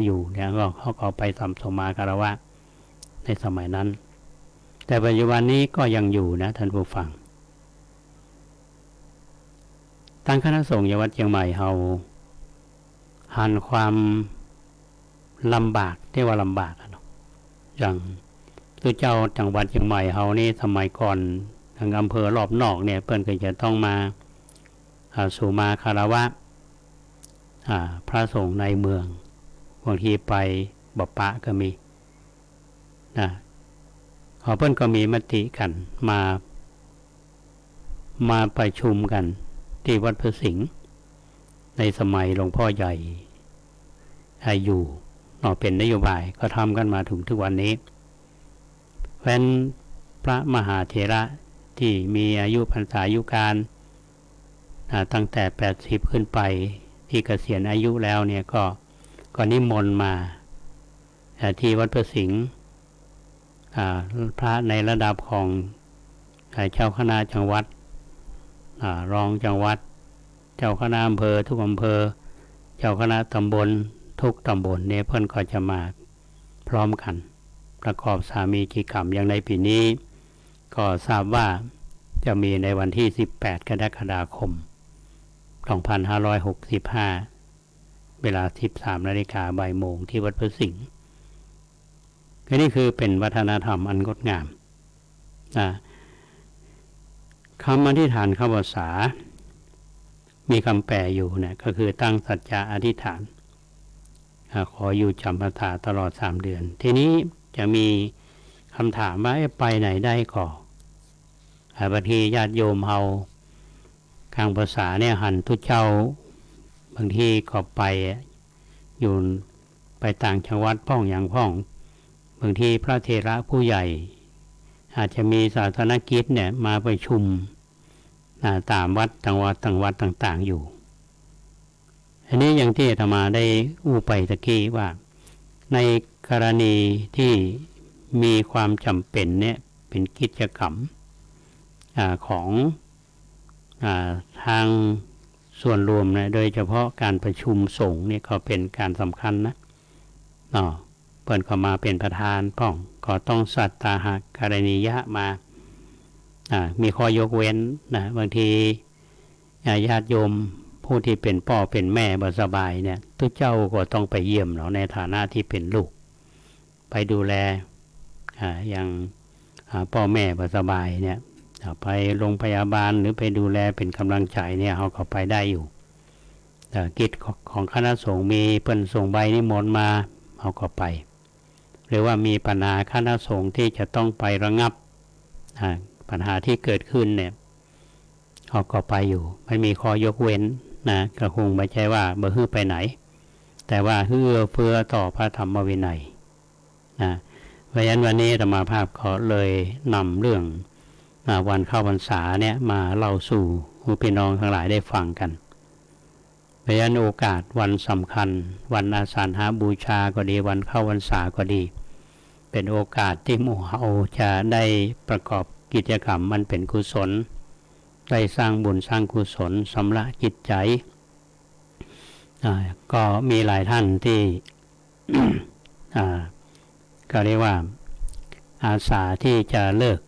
อยู่เนี่ยก็เขาก็ไปทำสมาคารวะในสมัยนั้นแต่ปัจจุบันนี้ก็ยังอยู่นะท่านผู้ฟังตั้งคณะสงฆ์วัดเชียงใหม่เราหันความลำบากที่ว่าลำบากเนาะอย่างตัวเจ้าจังหวัดเชียงใหม่เรานี่สมัยก่อนทางอำเภอรอบนอกเนี่ยเพื่อนก็จะต้องมาสู่มาคารวะพระสงฆ์ในเมืองบางทีไปบ่ปะก็มีเพื่อนก็มีมติกันมาประชุมกันที่วัดพระสิงห์ในสมัยหลวงพ่อใหญ่อยู่เป็นนโยบายก็ทำกันมาถึงทุกวันนี้เพราะฉะนั้นพระมหาเถระที่มีอายุพรรษาอายุการตั้งแต่80ขึ้นไปที่เกษียณอายุแล้วเนี่ยก็นิมนต์มาที่วัดพระสิงห์พระในระดับของเจ้าคณะจังหวัดรองจังหวัดเจ้าคณะอำเภอทุกอำเภอเจ้าคณะตำบลทุกตำบลเนี่ยเพื่อนก็จะมาพร้อมกันประกอบสามีจิกรรมอย่างในปีนี้ก็ทราบว่าจะมีในวันที่18กรกฎาคม2565เวลา 13:00 นบ่ายโมงที่วัดพระสิงห์นี่คือเป็นวัฒนธรรมอันงดงามคำอธิษฐานเข้าพรรษามีคำแปลอยู่เนี่ยก็คือตั้งสัจจะอธิษฐาน ขออยู่จำพรรษาตลอด3 เดือนทีนี้จะมีคำถามว่าไปไหนได้ก่อบางทีญาติโยมเฮากลางภาษาเนี่ยหันทุเจ้าบางทีก็ไปอยู่ไปต่างจังหวัดพ่องอย่างพ่องบางทีพระเถระผู้ใหญ่อาจจะมีศาสนกิจเนี่ยมาประชุมตามวัดต่างๆอยู่อันนี้อย่างที่อาตมาได้อู้ไปตะกี้ว่าในกรณีที่มีความจำเป็นเนี่ยเป็นกิจกรรมของทางส่วนรวมนะโดยเฉพาะการประชุมสงฆ์เนี่ยก็เป็นการสำคัญนะเปิดเข้ามาเป็นประธานป้องก็ต้องสัตตาหการณียะมามีข้อยกเว้นนะบางทีญาติโยมผู้ที่เป็นพ่อเป็นแม่บ่สบายเนี่ยทุกเจ้าก็ต้องไปเยี่ยมเนาะในฐานะที่เป็นลูกไปดูแลอย่างพ่อแม่บ่สบายเนี่ยไปโรงพยาบาลหรือไปดูแลเป็นกำลังใจเนี่ยเขาก็ไปได้อยู่กิจของคณะสงฆ์มีเปิ้นส่งใบนิมนต์มาเขาก็ไปหรือว่ามีปัญหาคณะสงฆ์ที่จะต้องไประงับปัญหาที่เกิดขึ้นเนี่ยเขาก็ไปอยู่ไม่มีข้อยกเว้นนะก็คงไม่ใช่ว่าบ่ฮื้อไปไหนแต่ว่าเอื้อเฟื้อต่อพระธรรมวินัยนะเพราะฉะนั้นวันนี้อาตมาภาพขอเลยนำเรื่องวันเข้าพรรษาเนี่ยมาเล่าสู่พี่น้องทั้งหลายได้ฟังกันเพราะฉะนั้นโอกาสวันสำคัญวันอาสาฬหบูชาก็ดีวันเข้าพรรษาก็ดีเป็นโอกาสที่หมู่เราจะได้ประกอบกิจกรรมมันเป็นกุศลได้สร้างบุญสร้างกุศลสำระจิตใจก็มีหลายท่านที่ ก็เรียกว่าอาสาที่จะเลิก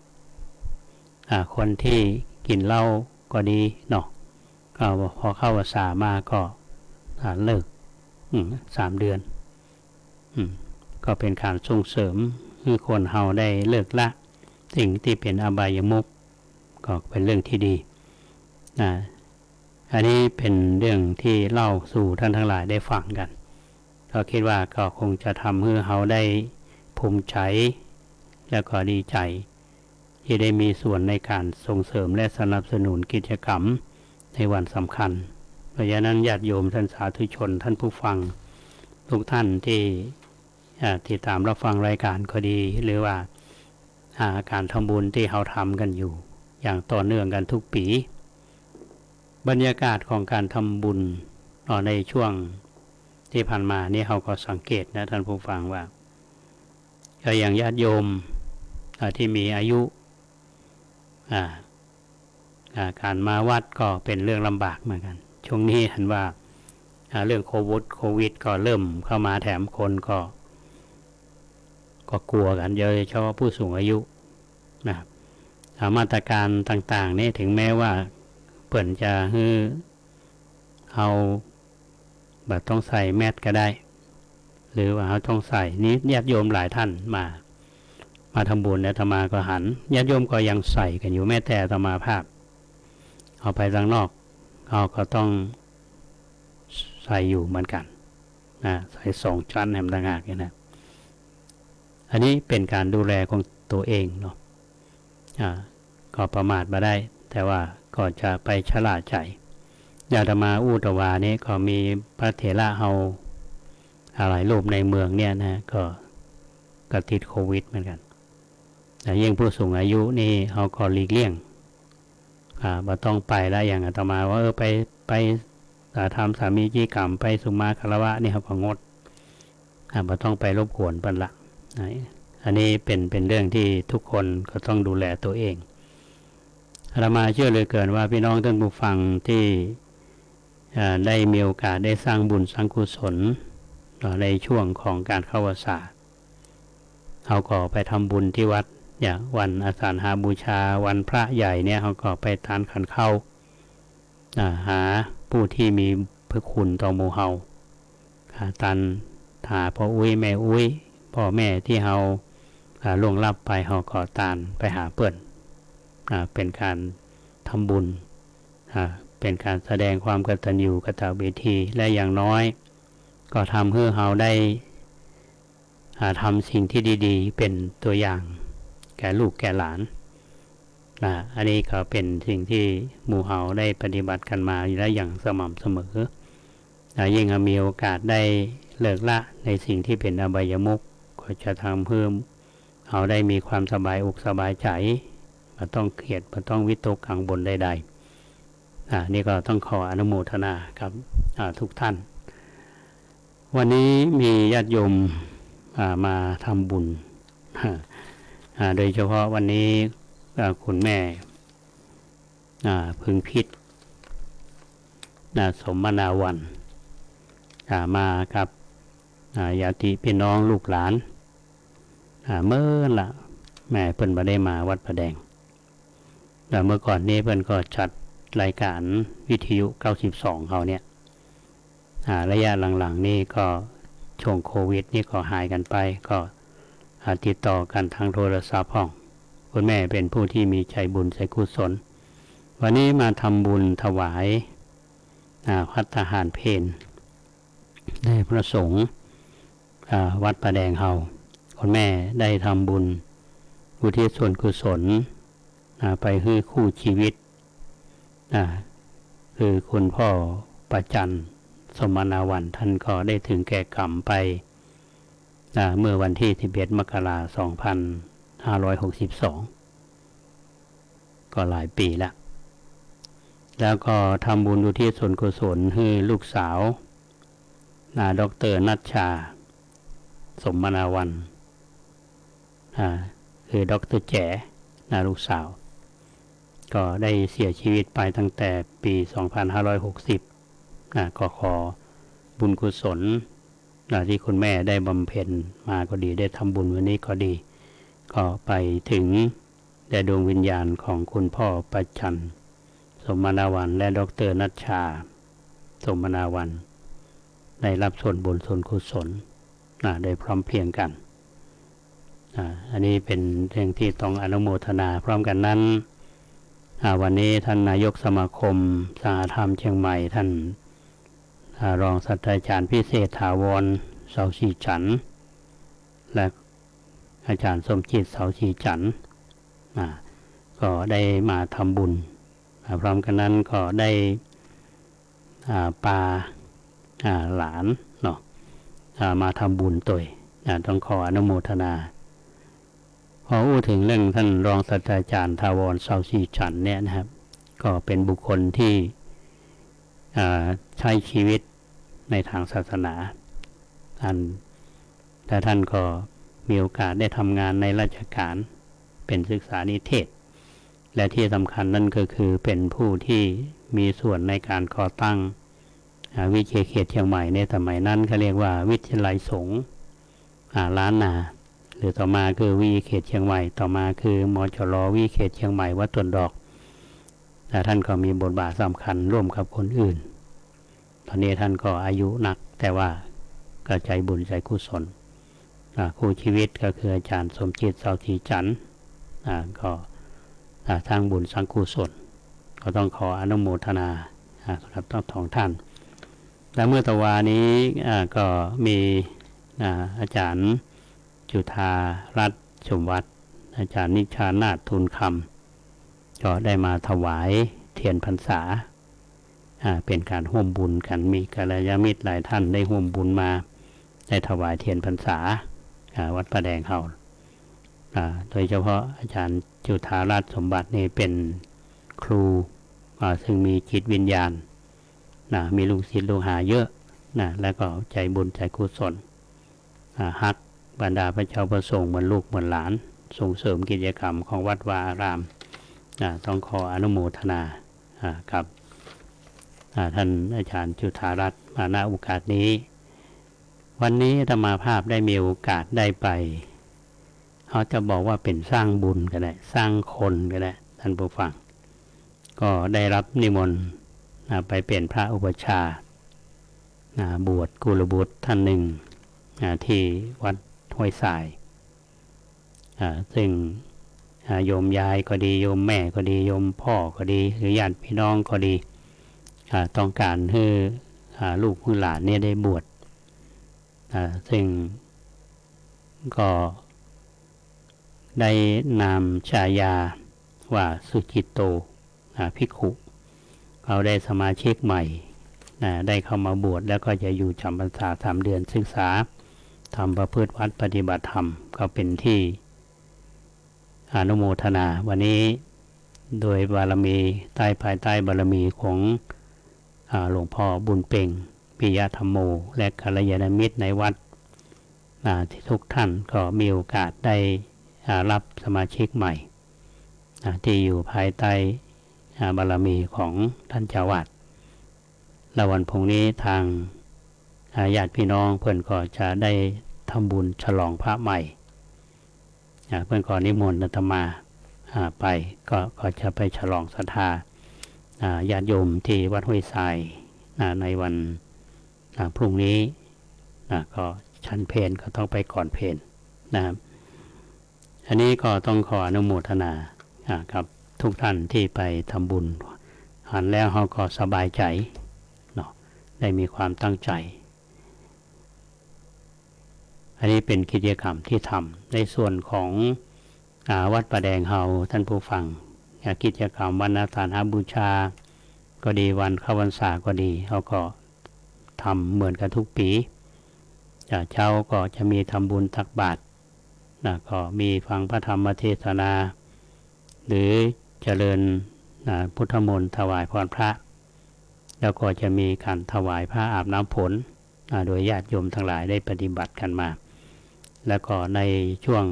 คนที่กินเหล้าก็ดีเนาะก็พอเข้าพรรษามาก็เลิก3 เดือนก็เป็นการส่งเสริมให้คนเฮาได้เลิกละสิ่งที่เป็นอบายมุขก็เป็นเรื่องที่ดีอันนี้เป็นเรื่องที่เล่าสู่ท่านทั้งหลายได้ฟังกันก็คิดว่าก็คงจะทำให้เฮาได้ภูมิใจแล้วก็ดีใจที่ได้มีส่วนในการส่งเสริมและสนับสนุนกิจกรรมในวันสำคัญเพราะฉะนั้นญาติโยมท่านสาธุชนท่านผู้ฟังทุกท่านที่ติดตามรับฟังรายการก็ดีหรือว่าการทำบุญที่เราทำกันอยู่อย่างต่อเนื่องกันทุกปีบรรยากาศของการทำบุญในช่วงที่ผ่านมานี่เราก็สังเกตนะท่านผู้ฟังว่าอย่างญาติโยมที่มีอายุการมาวัดก็เป็นเรื่องลำบากเหมือนกันช่วงนี้เห็นว่าเรื่องโควิดก็เริ่มเข้ามาแถมคนก็กลัวกันเยอะเฉพาะผู้สูงอายุนะมาตรการต่างๆนี่ถึงแม้ว่าเปิ่นจะเอาแบบต้องใส่แมสก็ได้หรือว่าเขาต้องใส่นี้ญาติโยมหลายท่านมาทำบุญแล้วอาตมาก็หันญาติโยมก็ยังใส่กันอยู่แม้แต่อาตมาภาพเอาไปข้างนอกเขาก็ต้องใส่อยู่เหมือนกันใส่2 ชั้นแหมต่างหากนะอันนี้เป็นการดูแลของตัวเองเนาะก็ประมาทมาได้แต่ว่าก็จะไปฉลาดใจญาติมาอุตวานี้ก็มีพระเถระเฮาหลายรูปในเมืองเนี่ยนะก็ติดโควิดเหมือนกันแต่ยิ่งผู้สูงอายุนี่เขาก็หลีกเลี่ยงบ่ต้องไปแล้วอย่างอาตมาว่าไปทำสามีจีกรรมไปสุมาคารวะนี่เขาก็งดบ่ต้องไปรบกวนเพิ่นละอันนี้เป็นเรื่องที่ทุกคนก็ต้องดูแลตัวเองอาตมาเชื่อเลยเกินว่าพี่น้องท่านผู้ฟังที่ได้มีโอกาสได้สร้างบุญสร้างกุศลในช่วงของการเข้าพรรษาเขาก็ไปทำบุญที่วัดอย่างวันอาสาฬหบูชาวันพระใหญ่เนี่ยเขาก็ไปทานขันเข้าหาผู้ที่มีพระคุณต่อหมู่เฮาหาพ่ออุ้ยแม่อุ้ยพ่อแม่ที่เฮาล่วงลับไปเฮาก็ตานไปหาเปิ้นเป็นการทำบุญเป็นการแสดงความกตัญญูกตเวทีและอย่างน้อย ก็ทำให้เราได้ทำสิ่งที่ดีๆเป็นตัวอย่างแก่ลูกแก่หลานอันนี้ก็เป็นสิ่งที่หมู่เฮาได้ปฏิบัติกันมาและอย่างสม่ำเสมอยิ่งมีโอกาสได้เลิกละในสิ่งที่เป็นอบายมุขก็จะทำเพิ่มเราได้มีความสบายอกสบายใจไม่ต้องเครียดไม่ต้องวิตกกังวลใดๆนี่ก็ต้องขออนุโมทนาครับทุกท่านวันนี้มีญาติโยมมาทำบุญโดยเฉพาะวันนี้คุณแม่พึงพิษสมนาวันมากับญาติพี่น้องลูกหลานเมื่อละแม่เพิ่นมาได้มาวัดประแดงเมื่อก่อนนี้เพิ่นก็จัดรายการวิทยุ92เขาเนี่ยระยะหลังๆนี่ก็ช่วงโควิดนี่ก็หายกันไปก็ติดต่อกันทางโทรศัพท์ห้องคุณแม่เป็นผู้ที่มีใจบุญใจกุศลวันนี้มาทำบุญถวายภัตตาหารเพลได้พระสงฆ์วัดประแดงเฮาคุณแม่ได้ทำบุญอุทิศส่วนกุศลไปให้คู่ชีวิตคือคุณพ่อประจันสมนาวันท่านก็ได้ถึงแก่กรรมไปเมื่อวันที่11 มกราคม 2562ก็หลายปีแล้วก็ทำบุญอุทิศส่วนกุศลให้ลูกสาวดร.นัชชาสมนาวันคือดร.แจ๋ลูกสาวก็ได้เสียชีวิตไปตั้งแต่ปี 2560ก็ขอบุญกุศลที่คุณแม่ได้บำเพ็ญมาก็ดีได้ทำบุญวันนี้ก็ดีก็ไปถึงแด่ดวงวิญญาณของคุณพ่อประจันสมนาวันและดร.นัชชาสมนาวันได้รับส่วนบุญส่วนกุศลโดยพร้อมเพรียงกันอันนี้เป็นเรื่องที่ต้องอนุโมทนาพร้อมกันนั้นวันนี้ท่านนายกสมาคมสหธรรมเชียงใหม่ท่านรองศาสตราจารย์พิเศษถาวรเสาสีจันทร์และอาจารย์สมจิตเสาสีจันทร์ก็ได้มาทำบุญพร้อมกันนั้นก็ได้ปาหลานเนาะมาทำบุญตัวต้องขออนุโมทนาพอพูดถึงเรื่องท่านรองศาสตราจารย์ถาวรเสาสีจันทร์เนี่ยนะครับก็เป็นบุคคลที่ใช้ชีวิตในทางศาสนาแต่ท่านก็มีโอกาสได้ทำงานในราชการเป็นศึกษานิเทศและที่สำคัญนั่นก็คือเป็นผู้ที่มีส่วนในการก่อตั้งวิทยาเขตเชียงใหม่ในสมัยนั้นเขาเรียกว่าวิทยาลัยสงฆ์ล้านนาหรือต่อมาคือวิทยาเขตเชียงใหม่ต่อมาคือมจร.วิทยาเขตเชียงใหม่วัดต้นดอกแต่ท่านก็มีบทบาทสำคัญร่วมกับคนอื่นตอนนี้ท่านก็อายุหนักแต่ว่าก็ใจบุญใจกุศลคู่ชีวิตก็คืออาจารย์สมจิตเสาสีจันทร์ก็ทางบุญสังกุศลก็ต้องขออนุโมทนาสำหรับทั้งสองท่านและเมื่อตะวานี้ก็มีอาจารย์จุฑารัตน์ชมวัดอาจารย์นิชานาถทูลคำก็ได้มาถวายเทียนพรรษาเป็นการร่วมบุญกันมีกัลยาณมิตรหลายท่านได้ร่วมบุญมาได้ถวายเทียนพรรษาวัดประแดงเฮาโดยเฉพาะอาจารย์จุฑารัตน์สมบัตินี่เป็นครูซึ่งมีจิตวิญญาณมีลูกศิษย์ลูกหาเยอะแล้วก็ใจบุญใจกุศลฮักบรรดาพระเจ้าประสงค์เหมือนลูกเหมือนหลานส่งเสริมกิจกรรมของวัดวาอารามต้องขออนุโมทนากับท่านอาจารย์จุฑารัตน์มาณโอกาสนี้วันนี้อาตมาภาพได้มีโอกาสได้ไปเขาจะบอกว่าเป็นสร้างบุญก็ได้สร้างคนก็ได้ท่านผู้ฟังก็ได้รับนิมนต์ไปเป็นพระอุปชฌาย์บวชกุลบุตรท่านหนึ่งที่วัดห้วยทรายซึ่งโยมยายก็ดีโยมแม่ก็ดีโยมพ่อก็ดีหรือญาติพี่น้องก็ดีต้องการให้ลูกหลานเนี่ยได้บวช ซึ่งก็ได้นามฉายาว่าสุจิตโตภิกขุเขาได้สมาชิกใหม่ได้เข้ามาบวชแล้วก็จะอยู่จำพรรษา3 เดือนศึกษาทำประพฤติวัดปฏิบัติธรรมก็เป็นที่อนุโมทนาวันนี้โดยบารมีภายใต้บารมีของหลวงพ่อบุญเป่งปิยธรรมโมและกัลยาณมิตรในวัดที่ทุกท่านก็มีโอกาสได้รับสมาชิกใหม่ที่อยู่ภายใต้บารมีของท่านเจ้าวาดและวันพรุ่งนี้ทางญาติพี่น้องเพื่อนก็จะได้ทำบุญฉลองพระใหม่เพื่อนก็นิมนต์อาตมาไปก็จะไปฉลองศรัทธาญาติโยมที่วัดห้วยทรายในวันพรุ่งนี้ก็ชั้นเพลก็ต้องไปก่อนเพลนะครับอันนี้ก็ต้องขออนุโมทนากับทุกท่านที่ไปทำบุญหันแล้วเขาก็สบายใจเนาะได้มีความตั้งใจอันนี้เป็นกิจกรรมที่ทำในส่วนของวัดประแดงเฮาท่านผู้ฟังกิจกรรมวันอาสาฬหบูชาก็ดีวันเข้าพรรษาก็ดีเขาก็ทำเหมือนกันทุกปีเช้าก็จะมีทำบุญตักบาตรก็มีฟังพระธรรมเทศนาหรือเจริญพุทธมนต์ถวายพรพระแล้วก็จะมีการถวายผ้าอาบน้ำฝนโดยญาติโยมทั้งหลายได้ปฏิบัติกันมาแล้วก็ในช่วง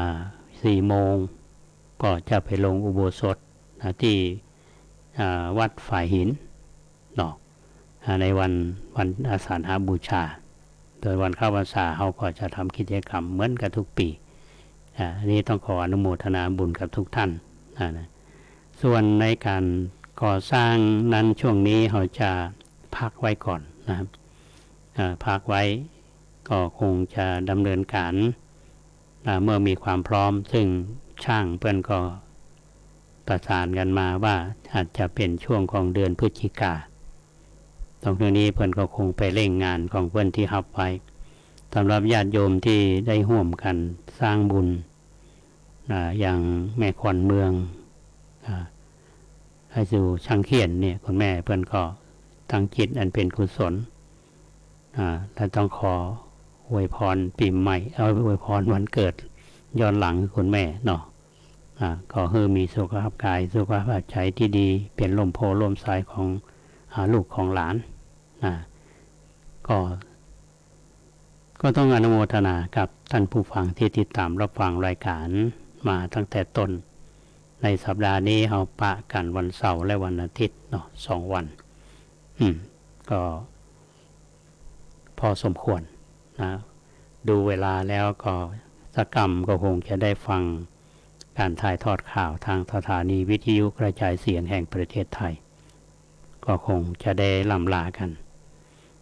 4 โมงก็จะไปลงอุโบสถที่วัดฝ่ายหินเนาะในวันอาสาฬหบูชาโดยวันเข้าพรรษาเขาก็จะทำกิจกรรมเหมือนกันทุกปีอันนี้ต้องขออนุโมทนาบุญกับทุกท่านส่วนในการก่อสร้างนั้นช่วงนี้เขาจะพักไว้ก่อนนะครับพักไว้ก็คงจะดำเนินการเมื่อมีความพร้อมซึ่งช่างเพื่อนก็ประสานกันมาว่าอาจจะเป็นช่วงของเดือนพฤศจิกาตรงนี้เพื่อนก็คงไปเร่งงานของเพื่อนที่รับไว้สำหรับญาติโยมที่ได้ร่วมกันสร้างบุญอย่างแม่ขวัญเมืองให้สู่ช่างเขียนเนี่ยคุณแม่เพื่อนก็ตั้งจิตอันเป็นกุศลและต้องขออวยพรปีใหม่อวยพรวันเกิดย้อนหลังคุณแม่เนาะก็ให้มีสุขภาพกายสุขภาพใจที่ดีเป็นลมโพลมสายของลูกของหลานก็ต้องอนุโมทนากับท่านผู้ฟังที่ติดตามรับฟังรายการมาตั้งแต่ต้นในสัปดาห์นี้เอาปะกันวันเสาร์และวันอาทิตย์เนาะ2 วันก็พอสมควรนะดูเวลาแล้วก็สักกรรมก็คงจะได้ฟังการถ่ายทอดข่าวทางสถานีวิทยุกระจายเสียงแห่งประเทศไทยก็คงจะได้ล่ำลากัน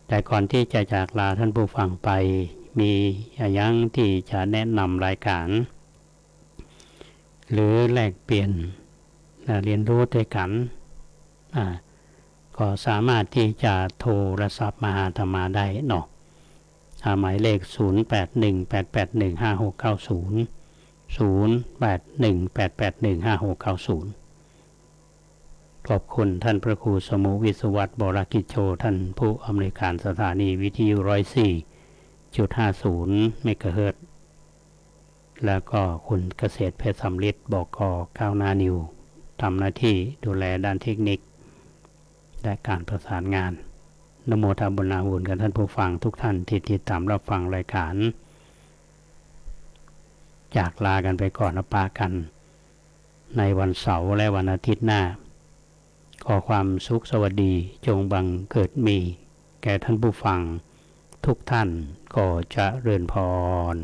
แต่ก่อนที่จะจากลาท่านผู้ฟังไปมีอย่างที่จะแนะนำรายการหรือแลกเปลี่ยนเรียนรู้ด้วยกันก็สามารถที่จะโทรศัพท์มาหาอาตมาได้เนาะหมายเลข0818815690 0818815690ขอบคุณท่านพระครูสมุวิศวัตรบรกิจโชท่านผู้อำนวยการสถานีวิทยุ 104.50 เมกะเฮิรตซ์แล้วก็คุณเกษตรเพชรสำลิดบก.ก้าวหน้านิวทำหน้าที่ดูแลด้านเทคนิคและการประสานงานนโมทนาบุญนาบุญกับท่านผู้ฟังทุกท่านที่ติดตามรับฟังรายการจากลากันไปก่อนแล้วปากันในวันเสาร์และวันอาทิตย์หน้าขอความสุขสวัสดีจงบังเกิดมีแก่ท่านผู้ฟังทุกท่านก็เจริญพร